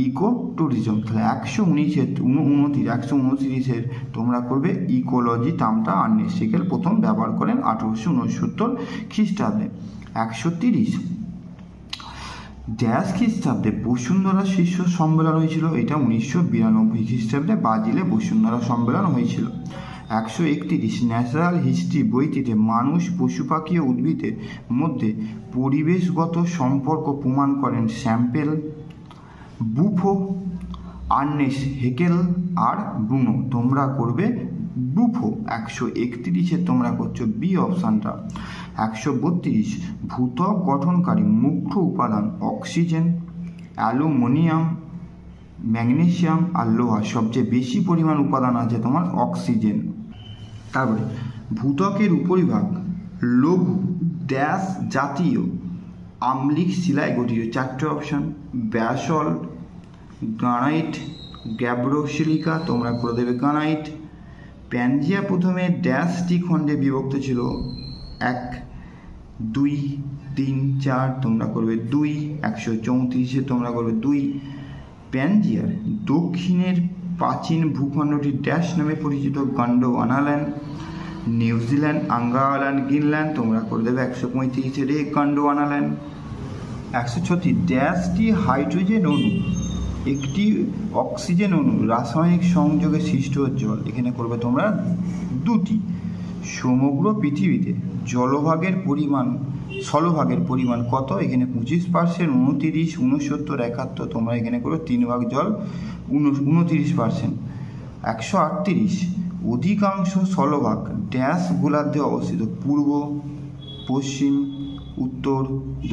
eco tourism. তাহলে 129 তোমরা করবে ইকোলজি টার্মটা আর্নে সেকেল প্রথম ব্যবহার করেন 1869 খ্রিস্টাব্দে। 130, ড্যাশ খ্রিস্টাব্দে বসুন্ধরা শীর্ষ সম্মেলন হয়েছিল। এটা 1992 খ্রিস্টাব্দে ব্রাজিলে বসুন্ধরা সম্মেলন হয়েছিল। 131, ন্যাচারাল হিস্ট্রি বইটিতে মানুষ, পশু পাখি ও উদ্ভিদের মধ্যে পরিবেশগত সম্পর্ক প্রমাণ করেন স্যাম্পেল, বুফো, আর্নেস্ট হেকেল আর ব্রুনো। তোমরা করবে বুফো। 131 তোমরা করছো বি অপশানটা। 132, ভূত্বক গঠনকারী মুখ্য উপাদান অক্সিজেন, অ্যালুমিনিয়াম, ম্যাগনেসিয়াম আর লোহা। সবচেয়ে বেশি পরিমাণ উপাদান আছে তোমার অক্সিজেন। তারপরে ভূত্বকের উপরিভাগ লঘু ড্যাশ জাতীয় আম্লিক শিলায় গঠিত। 4টে অপশান, ব্যাসল্ট, গ্রানাইট, গ্যাব্রোসিলিকা। তোমরা করে দেবে গ্রানাইট, প্যানজিয়া প্রথমে ড্যাশটি খণ্ডে বিভক্ত ছিল, 1 2 3 4 তোমরা করবে 2, 134 তোমরা করবে 2। প্যানজিয়ার দক্ষিণের প্রাচীন ভূখণ্ডটি ড্যাশ নামে পরিচিত, গন্ডোয়ানাল্যান্ড, নিউজিল্যান্ড, আঙ্গাওয়াল্যান্ড, গ্রিনল্যান্ড তোমরা করে দেবে 135 গন্ডোয়ানাল্যান্ড। 136 ড্যাশটি হাইড্রোজেন অণু একটি অক্সিজেন অণু রাসায়নিক সংযোগে সৃষ্ট জল, এখানে করবে তোমরা 2টি। সমগ্র পৃথিবীতে স্থলভাগের পরিমাণ কত, এখানে 25%, 29, 69, 71 তোমরা এখানে করবে 3 ভাগ জল, 29%। 138 অধিকাংশ স্থলভাগ ড্যাশ গোলার্ধে অবস্থিত, পূর্ব, পশ্চিম, উত্তর,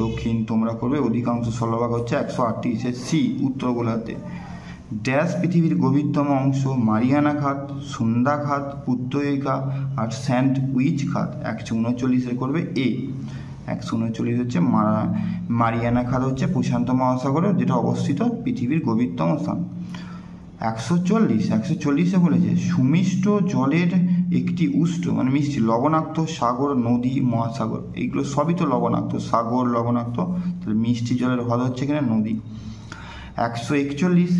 দক্ষিণ তোমরা করবে অধিকাংশ স্থলভাগ হচ্ছে 138 সি, উত্তর গোলার্ধে। ড্যাশ পৃথিবীর গভীরতম অংশ, মারিয়ানা খাত, সন্ধ্যা খাত, উত্তরিকা আর স্যান্ডউইচ খাত 139 করবে এ। 139 হচ্ছে মারিয়ানা খাত, হচ্ছে প্রশান্ত মহাসাগরে যেটা অবস্থিত পৃথিবীর গভীরতম স্থান। 140 বলেছে সুমিষ্ট জলের একটি উষ্ণ মানে মিষ্টি লবণাক্ত সাগর, নদী, মহাসাগর, এইগুলো সবই তো লবণাক্ত, সাগর লবণাক্ত, তাহলে মিষ্টি জলের হ্রদ হচ্ছে এখানে নদী। 141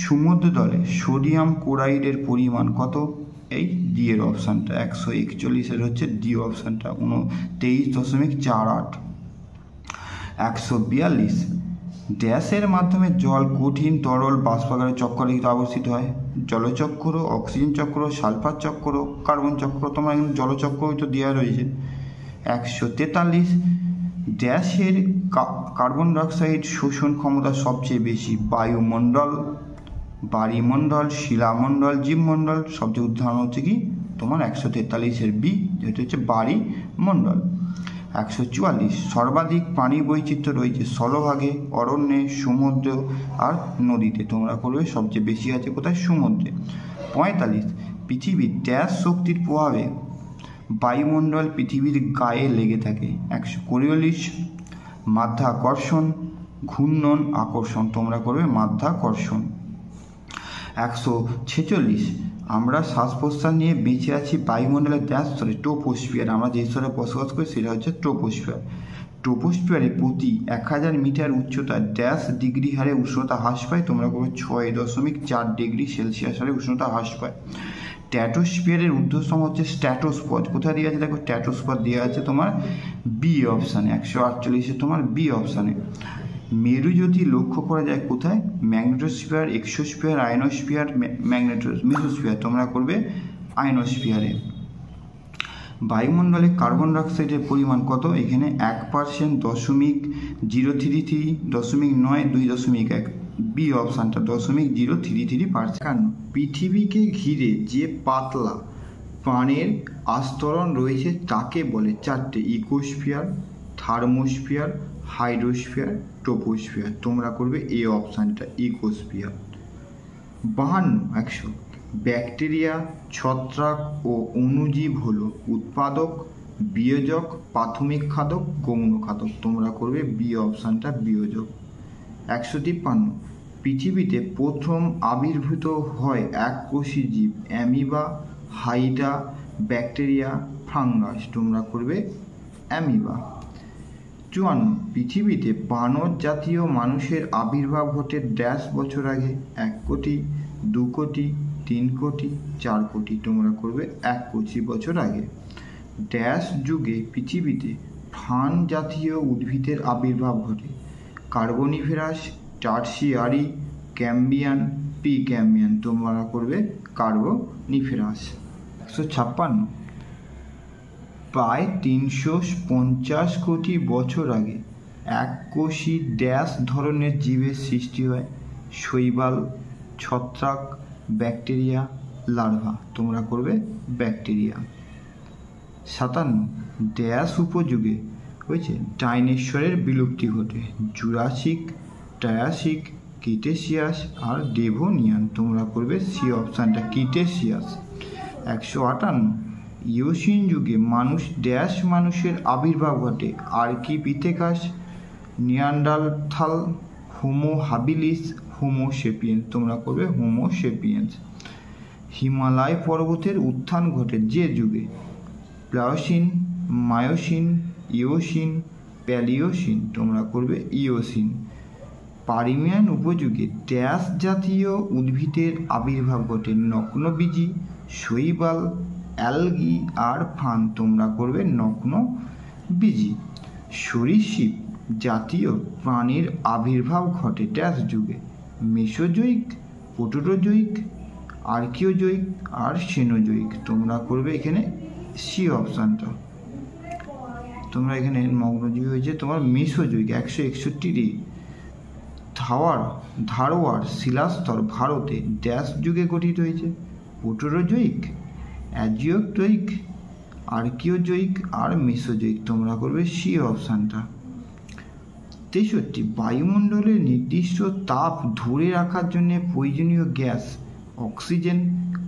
সমুদ্র তলে সোডিয়াম ক্লোরাইডের পরিমাণ কত, এই ডি এর অপশানটা, 141 হচ্ছে ডি অপশানটা, 23.48। 142 ড্যাশের মাধ্যমে জল কঠিন তরল বাষ্পাগারে চক্রাকারে আবর্তিত হয়, জলচক্র, অক্সিজেন চক্র, সালফার চক্র, কার্বন চক্র, তোমার এখানে জলচক্র তো দেওয়া রয়েছে। 143 ড্যাশের কার্বন ডাইঅক্সাইড শোষণ ক্ষমতা সবচেয়ে বেশি, বায়ুমণ্ডল, বাড়িমণ্ডল, শিলামণ্ডল, জীবমণ্ডল, সবচেয়ে উদাহরণ হচ্ছে কি তোমার 143 বি, যেটা হচ্ছে বাড়িমণ্ডল। 144 সর্বাধিক প্রাণী বৈচিত্র্য রয়েছে স্থলভাগে, অরণ্যে, সমুদ্র আর নদীতে, তোমরা করবে সবচেয়ে বেশি আছে কোথায়, সমুদ্রে। 45 পৃথিবীর ড্যাশ শক্তির প্রভাবে বায়ুমণ্ডল পৃথিবীর গায়ে লেগে থাকে, 144 মাধ্যাকর্ষণ, ঘূর্ণন, আকর্ষণ তোমরা করবে মাধ্যাকর্ষণ। 146 আমরা শ্বাস প্রশ্বাস নিয়ে বেঁচে আছি বায়ুমণ্ডলের ড্যাশ স্তরে, ট্রোপোস্ফিয়ার, আমরা যে স্তরে বসবাস করি সেটা হচ্ছে ট্রোপোস্ফিয়ার। ট্রোপোস্ফিয়ারে প্রতি 1000 মিটার উচ্চতায় ড্যাশ ডিগ্রি হারে উষ্ণতা হ্রাস পায়, তোমরা করবে 6.4 ডিগ্রি সেলসিয়াস হারে উষ্ণতা হ্রাস পায়। স্ট্র্যাটোস্ফিয়ারের ঊর্ধ্বতম হচ্ছে স্ট্র্যাটোস্পদ, কোথায় দেওয়া আছে দেখো, স্ট্র্যাটোস্পদ দেওয়া আছে তোমার বি অপশানে, 148 তোমার বি অপশানে। মেরুজ্যোতি লক্ষ্য করা যায় কোথায়, ম্যাগনেটোস্ফিয়ার, এক্সোস্ফিয়ার, আয়নোস্ফিয়ার, মেসোস্ফিয়ার তোমরা করবে আয়নোস্ফিয়ারে। বায়ুমণ্ডলে কার্বন ডাইঅক্সাইডের পরিমাণ কত, এখানে 1%, 0.033, 0.9, 2.1, বি অপশানটা 0.033%। পৃথিবীকে ঘিরে যে পাতলা প্রাণের আস্তরণ রয়েছে তাকে বলে 4টে, ইকোস্ফিয়ার, থার্মোস্ফিয়ার, হাইড্রোস্ফিয়ার, ট্রোপোস্ফিয়ার, তোমরা করবে এ অপশানটা, ইকোস্ফিয়ার। 100 ব্যাকটেরিয়া, ছত্রাক ও অণুজীব হলো উৎপাদক, বিয়োজক, প্রাথমিক খাদক, গৌণ খাদক, তোমরা করবে বি অপশানটা, বিয়োজক। 153 পৃথিবীতে প্রথম আবির্ভূত হয় এককোষী জীব, অ্যামিবা, হাইড্রা, ব্যাকটেরিয়া, ফাঙ্গাস, তোমরা করবে অ্যামিবা। 54 পৃথিবীতে বানর জাতীয় মানুষের আবির্ভাব ঘটে ড্যাশ বছর আগে, 1 কোটি, 2 কোটি, 3 কোটি, 4 কোটি, তোমরা করবে 1 কোটি বছর আগে। ড্যাশ যুগে পৃথিবীতে ফার্ন জাতীয় উদ্ভিদের আবির্ভাব ঘটে, Carboniferous, tertiary, Cambrian, pre Cambrian, তোমরা করবে কার্বনিফেরাস। 156 প্রায় 350 কোটি বছর আগে এককোষী ড্যাশ ধরনের জীবের সৃষ্টি হয়, শৈবাল, ছত্রাক, ব্যাকটেরিয়া, লার্ভা, তোমরা করবে ব্যাকটেরিয়া। 57 ড্যাশ উপযুগে হয়েছে ডাইনোসরের বিলুপ্তি ঘটে, জুরাসিক, ট্রায়াসিক, ক্রিটেসিয়াস আর ডেভোনিয়ান, তোমরা করবে সি অপশানটা, ক্রিটেসিয়াস। 158 ইওসিন যুগে মানুষের আবির্ভাব ঘটে, Ardipithecus, Neanderthal, homo habilis, homo sapiens, তোমরা করবে হোমো সেপিয়েন্স। হিমালয় পর্বতের উত্থান ঘটে যে যুগে? Pliocene, Miocene, Eocene, Palaeocene. তোমরা করবে ইওসিন। পার্মিয়ান উপযুগে ড্যাশ জাতীয় উদ্ভিদের আবির্ভাব ঘটে? নগ্নবীজি, শৈবাল, অ্যালগি আর ফান। তোমরা করবে নগ্নবীজি। সরীসৃপ জাতীয় প্রাণীর আবির্ভাব ঘটে ড্যাশ যুগে? মেসোজোইক, প্রোটোজোইক, আর্কিওজোইক আর সেনোজোইক। তোমরা করবে এখানে সি অপশানটা। তোমরা এখানে মগ্নজীবী হয়েছে তোমার মেসোজোইক। 161টি ধারওয়ার শিলাস্তর ভারতে ড্যাশ যুগে গঠিত হয়েছে? প্রোটোজোইক, অ্যাজিওজোইক, আর্কিওজোইক আর মেসোজোইক। তোমরা করবে সি অপশানটা। 63 বায়ুমণ্ডলের নির্দিষ্ট তাপ ধরে রাখার জন্য প্রয়োজনীয় gas? Oxygen,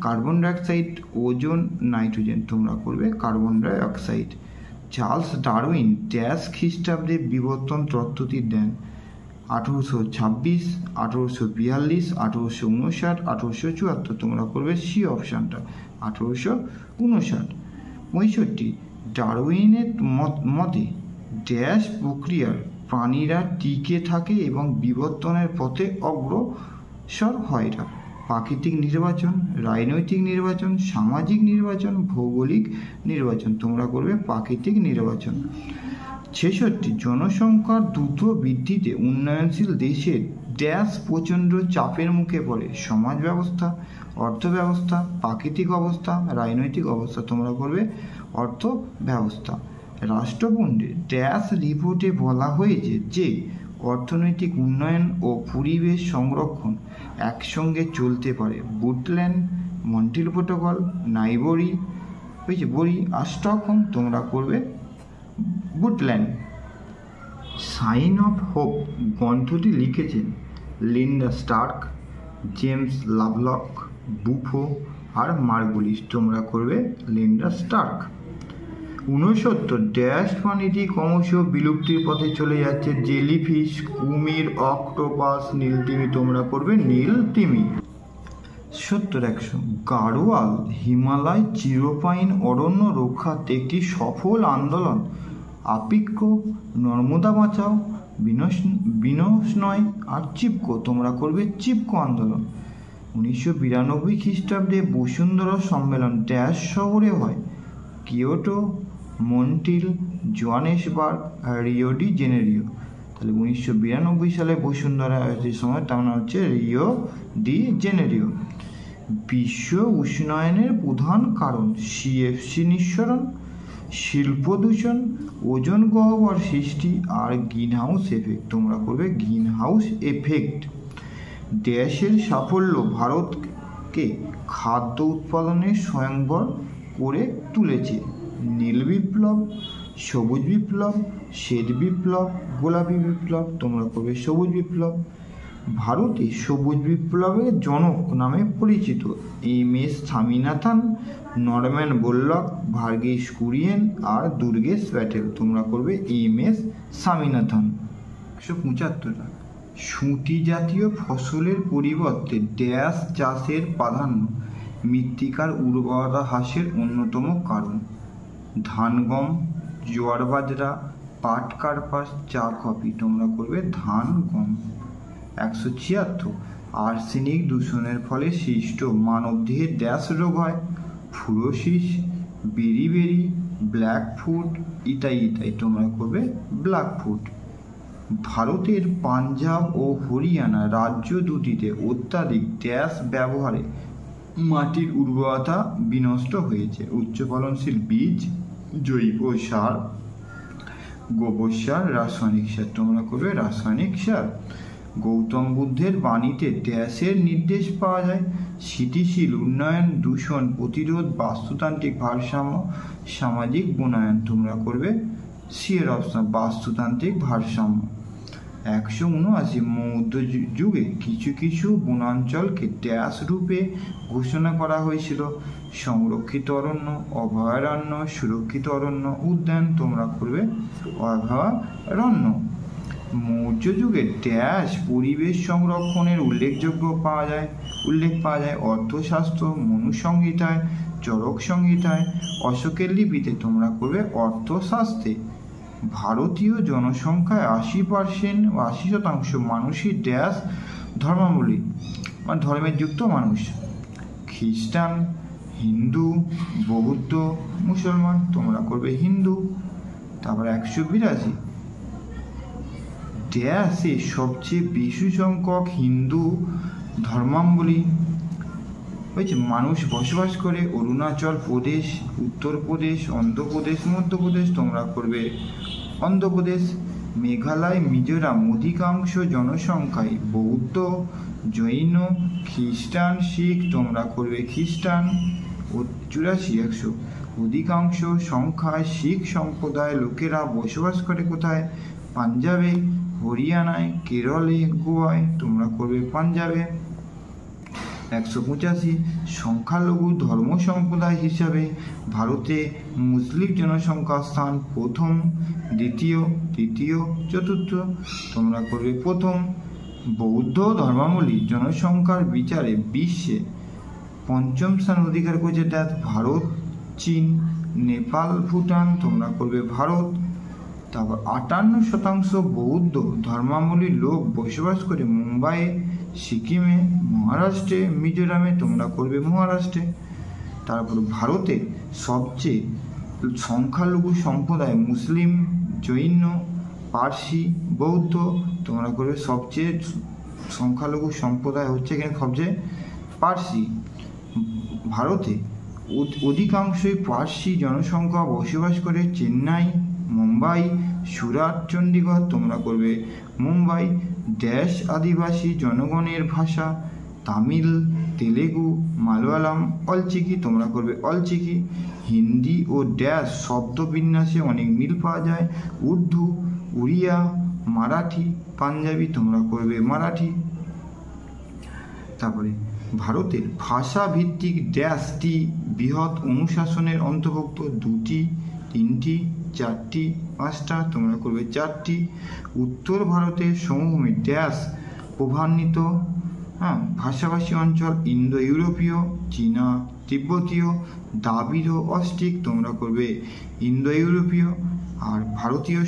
carbon dioxide, ozone, nitrogen. তোমরা করবে carbon dioxide. Charles Darwin dash খ্রিস্টাব্দে বিবর্তন তত্ত্বটি দেন? 1826, 1842, 1859, 1874। তোমরা করবে সি অপশানটা 1859। 65 ডারউইনের মতে ড্যাশ প্রক্রিয়ার প্রাণীরা টিকে থাকে এবং বিবর্তনের পথে অগ্রসর হয়? প্রাকৃতিক নির্বাচন, রাজনৈতিক নির্বাচন, সামাজিক নির্বাচন, ভৌগোলিক নির্বাচন। তোমরা করবে প্রাকৃতিক নির্বাচন। 66 জনসংখ্যার দ্রুত বৃদ্ধিতে উন্নয়নশীল দেশের ড্যাশ প্রচণ্ড চাপের মুখে পড়ে? সমাজ ব্যবস্থা, অর্থ ব্যবস্থা, প্রাকৃতিক অবস্থা, রাজনৈতিক অবস্থা। তোমরা করবে অর্থ ব্যবস্থা। রাষ্ট্রপুঞ্জের ড্যাশ রিপোর্টে বলা হয়েছে যে অর্থনৈতিক উন্নয়ন ও পরিবেশ সংরক্ষণ একসঙ্গে চলতে পারে? বুটল্যান্ড, মন্ট্রিল প্রোটোকল, নাইবরি বরি আর স্টকহোম। তোমরা করবে বুটল্যান্ড। সাইন অফ হোপ গ্রন্থটি লিখেছেন লিন্ডা স্টার্ক, জেমস লাভলক, বুফো আর মার্গুলিস। তোমরা করবে লিন্ডা স্টার্ক। 69 ড্যাশ প্রাণীটি ক্রমশ বিলুপ্তির পথে চলে যাচ্ছে? জেলিফিশ, কুমির, অক্টোপাস, নীলতিমি। তোমরা করবে নীলতিমি। 70 গাড়োয়াল হিমালয় চিরপাইন অরণ্য রক্ষার্থে একটি সফল আন্দোলন? আপিক্য, নর্মদা বাঁচাও, বিনশনয় আর চিপকো। তোমরা করবে চিপকো আন্দোলন। 1992 খ্রিস্টাব্দে বসুন্ধরা সম্মেলন ড্যাশ শহরে হয়? Kyoto, Montreal, Johannesburg, Rio de Janeiro. তাহলে 1992 সালে বসুন্ধরা যে সময় তার নাম হচ্ছে রিও ডি জেনেরিও। বিশ্ব উষ্ণায়নের প্রধান কারণ? সিএফসি নিঃসরণ, শিল্প দূষণ, ওজোন গহ্বর সৃষ্টি আর গ্রিন হাউস এফেক্ট। তোমরা করবে গ্রিন হাউস এফেক্ট। দেশের সাফল্য ভারতকে খাদ্য উৎপাদনে স্বয়ংবর করে তুলেছে? নীল বিপ্লব, সবুজ বিপ্লব, শ্বেত বিপ্লব, গোলাপি বিপ্লব। তোমরা করবে সবুজ বিপ্লব। ভারতে সবুজ বিপ্লবের জনক নামে পরিচিত? MS. Swaminathan, Norman Borlaug, Verghese Kurien আর দুর্গেশ প্যাটেল। তোমরা করবে এম.এস. স্বামীনাথন। 175 সুঁটি জাতীয় ফসলের পরিবর্তে ড্যাশ চাষের প্রাধান্য মৃত্তিকার উর্বরতা হ্রাসের অন্যতম কারণ? ধান, গম, জোয়ার বাজরা, পাট, কার্পাস, চা, কফি। তোমরা করবে ধান, গম। 176 আর্সেনিক দূষণের ফলে সৃষ্ট মানবদেহে ড্যাশ রোগ হয়? ফ্লোরোসিস, বেরিবেরি, ব্ল্যাক ফুট ইত্যাদি। তোমরা করবে ব্ল্যাক ফুট। ভারতের পাঞ্জাব ও হরিয়ানা রাজ্য দুটিতে অত্যাধিক ড্যাশ ব্যবহারে মাটির উর্বরতা বিনষ্ট হয়েছে? উচ্চ ফলনশীল বীজ, জৈব সার, গোবর সার, রাসায়নিক সার। তোমরা করবে রাসায়নিক সার। গৌতম বুদ্ধের বাণীতে ড্যাশের নির্দেশ পাওয়া যায়? স্থিতিশীল উন্নয়ন, দূষণ প্রতিরোধ, বাস্তুতান্ত্রিক ভারসাম্য, সামাজিক বনায়ন। তোমরা করবে সিয়ের অপশন বাস্তুতান্ত্রিক ভারসাম্য। 179 মধ্যযুগে কিছু কিছু বনাঞ্চলকে ড্যাশ রূপে ঘোষণা করা হয়েছিল? সংরক্ষিত অরণ্য, অভয়ারণ্য, সুরক্ষিত অরণ্য, উদ্যান। তোমরা করবে অভয়ারণ্য। মৌর্য মধ্যযুগে ড্যাশ পরিবেশ সংরক্ষণের উল্লেখ পাওয়া যায়। অর্থশাস্ত্র, মনুসংহিতায়, চরক সংহিতায়, অশোকের লিপিতে তোমরা করবে অর্থশাস্ত্রে। ভারতীয় জনসংখ্যায় 80% বা 80% মানুষই ড্যাশ ধর্মাবলী মানে ধর্মের যুক্ত মানুষ। খ্রিস্টান, হিন্দু, বৌদ্ধ, মুসলমান তোমরা করবে হিন্দু। তারপর 182 ড্যাশে সবচেয়ে বেশি সংখ্যক হিন্দু ধর্মাবলী হয়েছে মানুষ বসবাস করে। অরুণাচল প্রদেশ, উত্তরপ্রদেশ, অন্ধ্রপ্রদেশ, মধ্যপ্রদেশ তোমরা করবে অন্ধ্রপ্রদেশ। মেঘালয়, মিজোরাম অধিকাংশ জনসংখ্যায় বৌদ্ধ, জৈন, খ্রিস্টান, শিখ তোমরা করবে খ্রিস্টান। 84 অধিকাংশ সংখ্যায় শিখ সম্প্রদায়ের লোকেরা বসবাস করে কোথায়? পাঞ্জাবে, হরিয়ানায়, কেরলে, গোয়ায় তোমরা করবে পাঞ্জাবে। 185 সংখ্যালঘু ধর্ম সম্প্রদায় হিসাবে ভারতে মুসলিম জনসংখ্যার স্থান প্রথম, দ্বিতীয়, তৃতীয়, চতুর্থ তোমরা করবে প্রথম। বৌদ্ধ ধর্মাবলী জনসংখ্যার বিচারে বিশ্বে পঞ্চম স্থান অধিকার করেছে ভারত, চীন, নেপাল, ভুটান তোমরা করবে ভারত। তারপর 58% বৌদ্ধ ধর্মাবলীর লোক বসবাস করে মুম্বাইয়ে, সিকিমে, মহারাষ্ট্রে, মিজোরামে তোমরা করবে মহারাষ্ট্রে। তারপর ভারতে সবচেয়ে সংখ্যালঘু সম্প্রদায় মুসলিম, জৈন, পার্সি, বৌদ্ধ তোমরা করবে সবচেয়ে সংখ্যালঘু সম্প্রদায় হচ্ছে এখানে সবচেয়ে পার্সি। ভারতে অধিকাংশই পার্সি জনসংখ্যা বসবাস করে চেন্নাই, মুম্বাই, সুরাট, চণ্ডীগড় তোমরা করবে মুম্বাই। ড্যাশ আদিবাসী জনগণের ভাষা তামিল, তেলেগু, মালয়ালম, অলচিকি তোমরা করবে অলচিকি। হিন্দি ও ড্যাশ শব্দবিন্যাসে অনেক মিল পাওয়া যায়। উর্দু, উড়িয়া, মারাঠি, পাঞ্জাবি তোমরা করবে মারাঠি। তারপরে ভারতের ভাষা ভিত্তিক ড্যাশটি বৃহৎ অনুশাসনের অন্তর্ভুক্ত 2টি, 3টি, 4টি, 5টা তোমরা করবে 4টি। উত্তর ভারতের সমভূমি ড্যাশ প্রভান্বিত ভাষাভাষী অঞ্চল ইন্দো ইউরোপীয়, চীনা, তিব্বতীয়, দ্রাবিড়, অস্ট্রিক তোমরা করবে ইন্দো ইউরোপীয়। আর ভারতীয়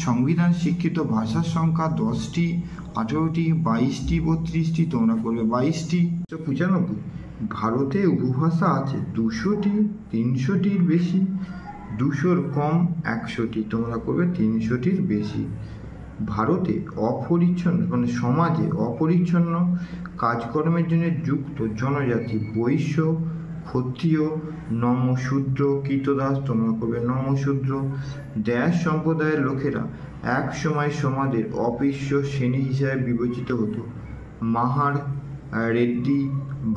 সংবিধান স্বীকৃত ভাষার সংখ্যা 10টি, 18টি, 22টি, 32টি তোমরা করবে 22টি। 95 ভারতে উপভাষা আছে 200টি, 300টির বেশি, 200র কম, 100টি তোমরা করবে 300টির বেশি। ভারতে অপরিচ্ছন্ন মানে সমাজে অপরিচ্ছন্ন কাজকর্মের জন্য যুক্ত জনজাতি বৈশ্য, ক্ষত্রিয়, নমশূদ্র, কৃতদাস তোমরা করবে নমশূদ্র। ড্যাশ সম্প্রদায়ের লোকেরা এক সময় সমাজের অস্পৃশ্য শ্রেণী হিসাবে বিবেচিত হতো। মাহার, রেড্ডি,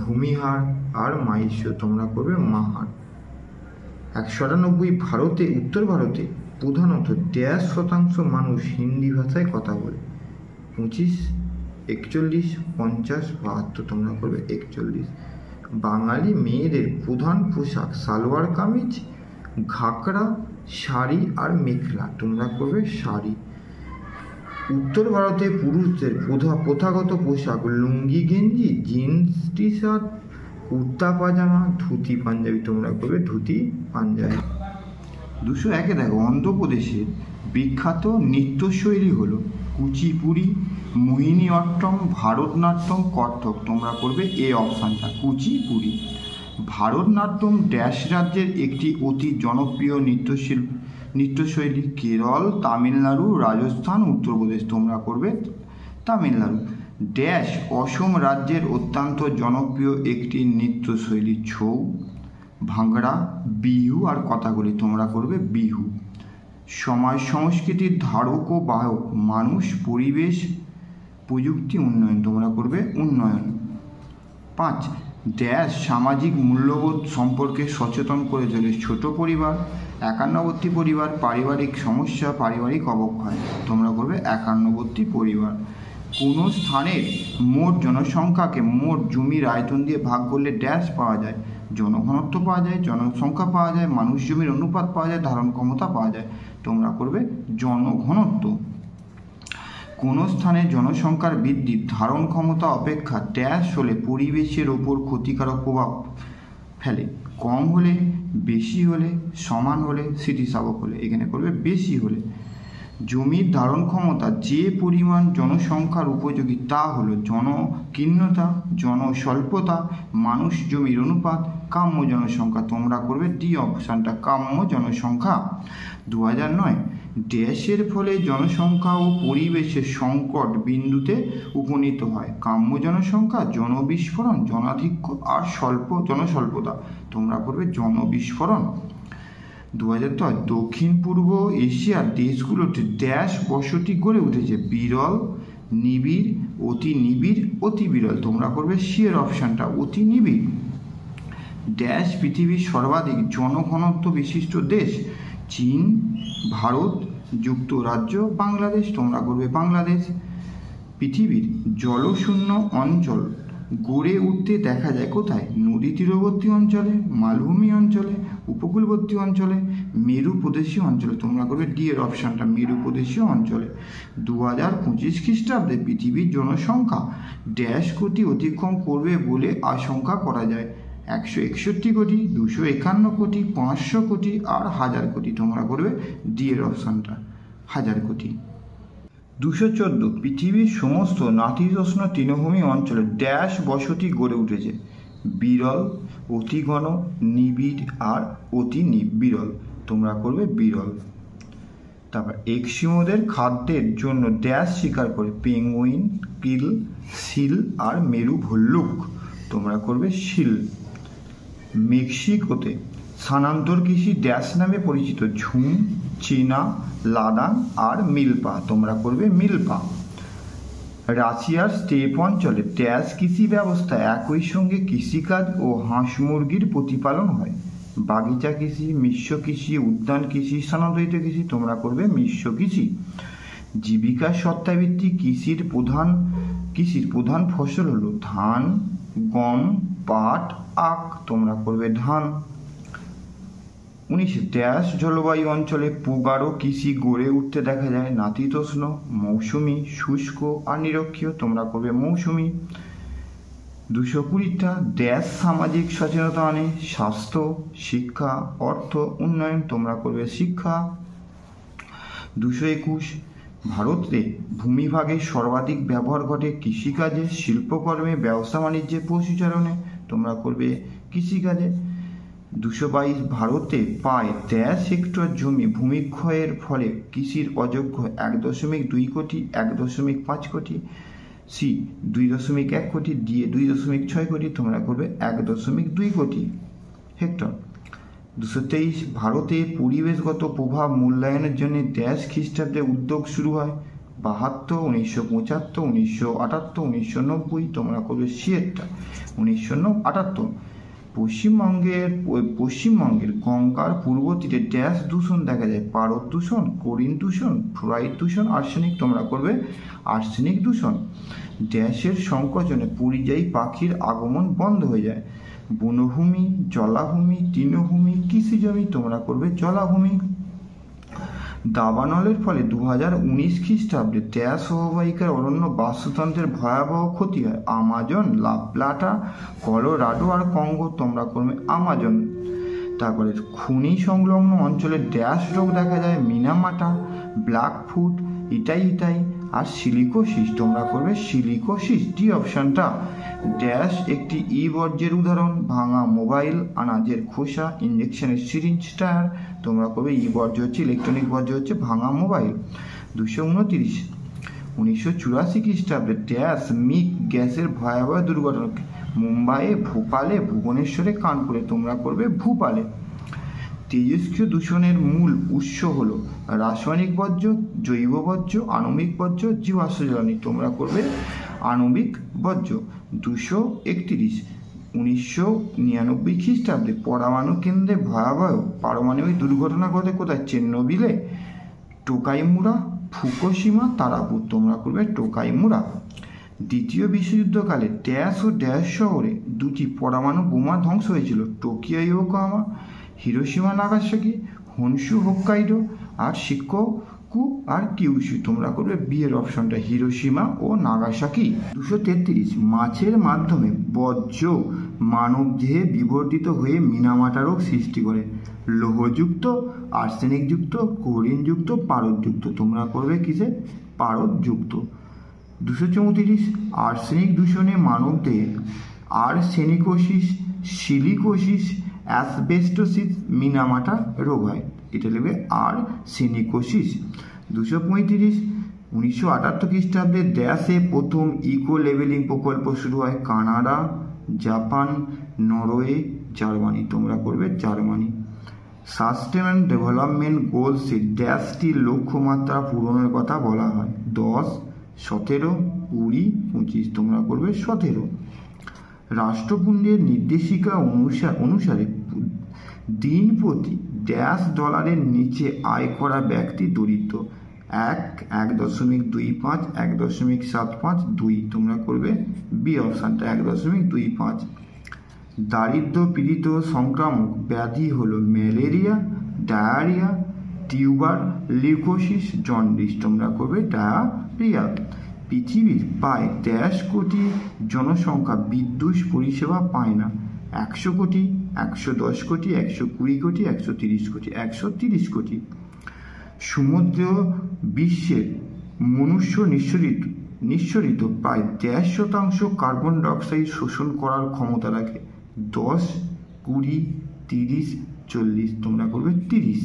ভূমিহার আর মাইশ্য তোমরা করবে মাহার। 198 ভারতে উত্তর ভারতে প্রধানত ড্যাশ শতাংশ মানুষ হিন্দি ভাষায় কথা বলে। 25, 41, 50, 72 তোমরা করবে 41। বাঙালি মেয়েদের প্রধান পোশাক সালোয়ার কামিজ, ঘাগরা, শাড়ি আর মেখলা তোমরা করবে শাড়ি। উত্তর ভারতে পুরুষদের প্রথাগত পোশাক লুঙ্গি গেঞ্জি, জিন্স টি শার্ট, কুর্তা পাজামা, ধুতি পাঞ্জাবি তোমরা করবে ধুতি পাঞ্জাবি। 201 দেখো অন্ধ্রপ্রদেশের বিখ্যাত নৃত্যশৈলী হলো কুচিপুড়ি, মোহিনী অট্টম, ভারতনাট্যম, কত্থক তোমরা করবে এ অপশানটা কুচিপুড়ি। ভারতনাট্যম ড্যাশ রাজ্যের একটি অতি জনপ্রিয় নৃত্যশৈলী। কেরল, তামিলনাড়ু, রাজস্থান, উত্তরপ্রদেশ তোমরা করবে তামিলনাড়ু। ড্যাশ অসম রাজ্যের অত্যন্ত জনপ্রিয় একটি নৃত্যশৈলী ছৌ, ভাঙ্গড়া, বিহু আর কথাগুলি তোমরা করবে বিহু। সমাজ সংস্কৃতির ধারক ও বাহক মানুষ, পরিবেশ, প্রযুক্তি, উন্নয়ন তোমরা করবে উন্নয়ন। 5 ড্যাশ সামাজিক মূল্যবোধ সম্পর্কে সচেতন করে চলে ছোট পরিবার, একান্নবর্তী পরিবার, পারিবারিক সমস্যা, পারিবারিক অবক্ষয় তোমরা করবে একান্নবর্তী পরিবার। কোনো স্থানের মোট জনসংখ্যাকে মোট জমির আয়তন দিয়ে ভাগ করলে ড্যাশ পাওয়া যায়, জনঘনত্ব পাওয়া যায়, জনসংখ্যা পাওয়া যায়, মানুষ জমির অনুপাত পাওয়া যায়, ধারণ ক্ষমতা পাওয়া যায় তোমরা করবে জনঘনত্ব। কোনো স্থানে জনসংখ্যার বৃদ্ধি ধারণ ক্ষমতা অপেক্ষা ড্যাশ হলে পরিবেশের ওপর ক্ষতিকারক প্রভাব ফেলে। কম হলে, বেশি হলে, সমান হলে, স্থিতিস্থাপক হলে। এখানে করবে বেশি হলে। জমির ধারণ ক্ষমতা যে পরিমাণ জনসংখ্যার উপযোগী তা হলো জনকীর্ণতা, জনস্বল্পতা, মানুষ জমির অনুপাত, কাম্য জনসংখ্যা। তোমরা করবে ডি অপশানটা, কাম্য জনসংখ্যা। 2009 ড্যাশের ফলে জনসংখ্যা ও পরিবেশের সংকট বিন্দুতে উপনীত হয়। কাম্য জনসংখ্যা, জনবিস্ফোরণ, জনাধিক্য আর জনস্বল্পতা। তোমরা করবে জনবিস্ফোরণ। 2010 দক্ষিণ পূর্ব এশিয়ার দেশগুলোতে ড্যাশ বসতি গড়ে উঠেছে। বিরল, নিবিড়, অতি নিবিড়, অতি বিরল। তোমরা করবে সি এর অপশানটা, অতি নিবিড়। ড্যাশ পৃথিবীর সর্বাধিক জনঘনত্ব বিশিষ্ট দেশ। চীন, ভারত, যুক্তরাজ্য, বাংলাদেশ। তোমরা করবে বাংলাদেশ। পৃথিবীর জলশূন্য অঞ্চল গড়ে উঠতে দেখা যায় কোথায়? নদী তীরবর্তী অঞ্চলে, মালভূমি অঞ্চলে, উপকূলবর্তী অঞ্চলে, মেরু প্রদেশীয় অঞ্চলে। তোমরা করবে ডি এর অপশানটা, মেরু প্রদেশীয় অঞ্চলে। 2025 খ্রিস্টাব্দে পৃথিবীর জনসংখ্যা ড্যাশ কোটি অতিক্রম করবে বলে আশঙ্কা করা যায়। 161 কোটি, 251 কোটি, 500 কোটি আর 1000 কোটি। তোমরা করবে ডি এর অপশানটা, 1000 কোটি। 214 পৃথিবীর সমস্ত নাতিশীতোষ্ণ তৃণভূমি অঞ্চলে ড্যাশ বসতি গড়ে উঠেছে। বিরল, অতি ঘন, নিবিড় আর অতি বিরল। তোমরা করবে বিরল। তারপর এস্কিমোদের খাদ্যের জন্য ড্যাশ শিকার করে। পেঙ্গুইন, পিল, সিল আর মেরু ভল্লুক। তোমরা করবে সিল। মেক্সিকোতে স্থানান্তর কৃষি ড্যাশ নামে পরিচিত। ঝুম, চীনা, লাদান আর মিল্পা। তোমরা করবে মিল্পা। রাশিয়ার স্টেপ অঞ্চলে ড্যাশ কৃষি ব্যবস্থা একই সঙ্গে কৃষিকাজ ও হাঁস মুরগির প্রতিপালন হয়। বাগিচা কৃষি, মিশ্র কৃষি, উদ্যান কৃষি, স্থানান্তরিত কৃষি। তোমরা করবে মিশ্র কৃষি। জীবিকার সত্তাভিত্তিক কৃষির প্রধান ফসল হলো ধান, গম, পাট, আখ। তোমরা করবে ধান। 19 ড্যাশ জলবায়ু অঞ্চলে প্রগাঢ় কৃষি গড়ে উঠতে দেখা যায়। নাতিশীতোষ্ণ, মৌসুমী, শুষ্ক আর নিরক্ষীয়। তোমরা করবে মৌসুমী। 220টা ড্যাশ সামাজিক সচেতনতা আনে। স্বাস্থ্য, শিক্ষা, অর্থ, উন্নয়ন। তোমরা করবে শিক্ষা। 221 ভারতে ভূমিভাগের সর্বাধিক ব্যবহার ঘটে কৃষিকাজে, শিল্পকর্মে, ব্যবসা বাণিজ্যে, পশুচারণে। তোমরা করবে কৃষিকাজে। 222 ভারতে প্রায় 10 হেক্টর জমি ভূমিক্ষয়ের ফলে কৃষির অযোগ্য। 1.2 কোটি, 1.5 কোটি, সি 2.1 কোটি, ডি 2.6 কোটি। তোমরা করবে 1.2 কোটি হেক্টর। 223 ভারতে পরিবেশগত প্রভাব মূল্যায়নের জন্য ড্যাশ খ্রিস্টাব্দে উদ্যোগ শুরু হয়। 72, 1975, 1978, 1990। তোমরা করবে সিয়েরটা, 1978। পশ্চিমবঙ্গের গঙ্গার পূর্ব তীরে ড্যাশ দূষণ দেখা যায়। পারদ দূষণ, ক্লোরিন দূষণ, ফ্লোরাইড দূষণ, আর্সেনিক। তোমরা করবে আর্সেনিক দূষণ। ড্যাশের সংকোচনে পরিযায়ী পাখির আগমন বন্ধ হয়ে যায়। বনভূমি, জলাভূমি, তৃণভূমি, কৃষিজমি। তোমরা করবে জলাভূমি। দাবানলের ফলে 2019 খ্রিস্টাব্দে ড্যাশ অববাহিকার অরণ্য বাস্তুতন্ত্রের ভয়াবহ ক্ষতি হয়। আমাজন, লাপ্লাটা, কলোরাডো আর কঙ্গো। তোমরা করবে আমাজন। তারপরে খনি সংলগ্ন অঞ্চলে ড্যাশ রোগ দেখা যায়। মিনামাটা, ব্ল্যাকফুট, ইটাই আর সিলিকোসিস। তোমরা করবে সিলিকোসিস, ডি অপশানটা। ড্যাশ একটি বর্জ্যের উদাহরণ। ভাঙা মোবাইল, আনাজের খোসা, ইঞ্জেকশনের সিরিঞ্জ, টায়ার। তোমরা করবে বর্জ্য হচ্ছে ইলেকট্রনিক বর্জ্য হচ্ছে ভাঙা মোবাইল। 229 1984 খ্রিস্টাব্দে ড্যাশ মিক গ্যাসের ভয়াবহ দুর্ঘটনা। মুম্বাইয়ে, ভোপালে, ভুবনেশ্বরে, কানপুরে। তোমরা করবে ভূপালে। তেজস্ক্রিয় দূষণের মূল উৎস হল রাসায়নিক বর্জ্য, জৈব বর্জ্য, আণবিক বর্জ্য, জীবাশ্ম জ্বালানি। তোমরা করবে আণবিক বর্জ্য। 231 1999 খ্রিস্টাব্দে পরমাণু কেন্দ্রে ভয়াবহ পারমাণবিক দুর্ঘটনা ঘটে কোথায়? চেরনোবিলে, টোকাইমুরা, ফুকুশিমা, তারাপুর। তোমরা করবে টোকাইমুরা। দ্বিতীয় বিশ্বযুদ্ধকালে ড্যাশ ও ড্যাশ শহরে 2টি পরমাণু বোমা ধ্বংস হয়েছিল। Tokyo Yokohama, Hiroshima Nagasaki, Honshu Hokkaido আর শিকোকু কু আর কিউশু, তোমরা করবে বি এর অপশনটা, হিরোশিমা ও নাগাসাকি। 233 মাছের মাধ্যমে বর্জ্য মানব দেহে বিবর্তিত হয়ে মিনামাটা রোগ সৃষ্টি করে। লৌহযুক্ত, আর্সেনিকযুক্ত, ক্লোরিনযুক্ত, পারদযুক্ত, তোমরা করবে কিসে, পারদযুক্ত। 234 আর্সেনিক দূষণে মানব দেহে আর্সেনিকোসিস, সিলিকোসিস, অ্যাসবেস্টোসিস, মিনামাটা রোগ হয়। এটা লিখবে আর্সেনিকোসিস। 235 1978 খ্রিস্টাব্দে ড্যাশে প্রথম ইকো লেভেলিং প্রকল্প শুরু হয়। কানাডা, জাপান, নরওয়ে, জার্মানি, তোমরা করবে জার্মানি। সাস্টেনেবল ডেভেলপমেন্ট গোলসে ড্যাশটি লক্ষ্যমাত্রা পূরণের কথা বলা হয়। 10, 17, 20, 25, তোমরা করবে 17। রাষ্ট্রপুঞ্জের নির্দেশিকা অনুসারে দিন প্রতি $ডলারের নিচে আয় করা ব্যক্তি দরিদ্র। 1.25, 1.75, 2, তোমরা করবে বি অপশানটা, 1.25। দারিদ্র পীড়িত সংক্রামক ব্যাধি হলো ম্যালেরিয়া, ডায়রিয়া, টিউবার লিউকোসিস, জন্ডিস, তোমরা করবে ডায়রিয়া। পৃথিবীর প্রায় 1.5 কোটি জনসংখ্যা বিদ্যুৎ পরিষেবা পায় না। 100 কোটি, 110 কোটি, 120 কোটি, 130 কোটি, 130 কোটি। সমুদ্র বিশ্বের মনুষ্য নিঃসরিত প্রায় 1.5% কার্বন ডাইঅক্সাইড শোষণ করার ক্ষমতা রাখে। 10, 20, 30, 40, তোমরা করবে 30।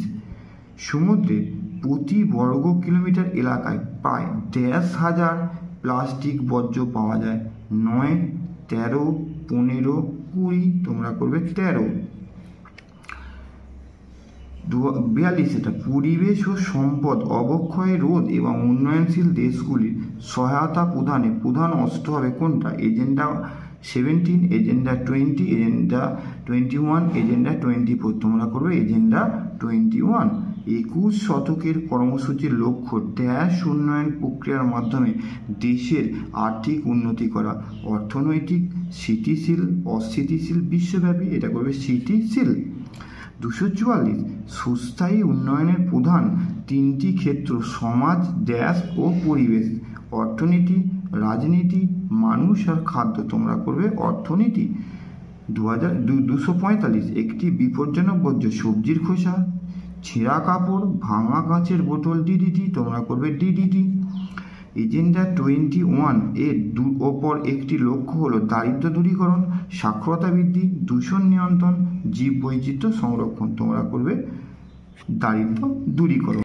সমুদ্রের প্রতি বর্গ কিলোমিটার এলাকায় প্রায় 1,000 প্লাস্টিক বর্জ্য পাওয়া যায়। 9, 13, 15, 20, তোমরা করবে 13। 42 এটা পরিবেশ ও সম্পদ অবক্ষয় রোধ এবং উন্নয়নশীল দেশগুলির সহায়তা প্রদানে প্রধান অস্ত্র হবে কোনটা? এজেন্ডা 17, এজেন্ডা 20, এজেন্ডা 21, এজেন্ডা 24, তোমরা করবে এজেন্ডা 21। 21 শতকের কর্মসূচির লক্ষ্য ড্যাশ উন্নয়ন প্রক্রিয়ার মাধ্যমে দেশের আর্থিক উন্নতি করা। অর্থনৈতিক, স্থিতিশীল, অস্থিতিশীল, বিশ্বব্যাপী, এটা করবে স্থিতিশীল। 244 সুস্থায়ী উন্নয়নের প্রধান 3টি ক্ষেত্র সমাজ, দেশ ও পরিবেশ। অর্থনীতি, রাজনীতি, মানুষ আর খাদ্য, তোমরা করবে অর্থনীতি। 245 একটি বিপজ্জনক বর্জ্য সবজির খোসা, ছেঁড়া কাপড়, ভাঙা কাঁচের বোতল, ডিডিটি, তোমরা করবে ডিডিটি। এজেন্ডা 21 এর ওপর একটি লক্ষ্য হলো দারিদ্র দূরীকরণ, সাক্ষরতা বৃদ্ধি, দূষণ নিয়ন্ত্রণ, জীববৈচিত্র্য সংরক্ষণ, তোমরা করবে দারিদ্র দূরীকরণ।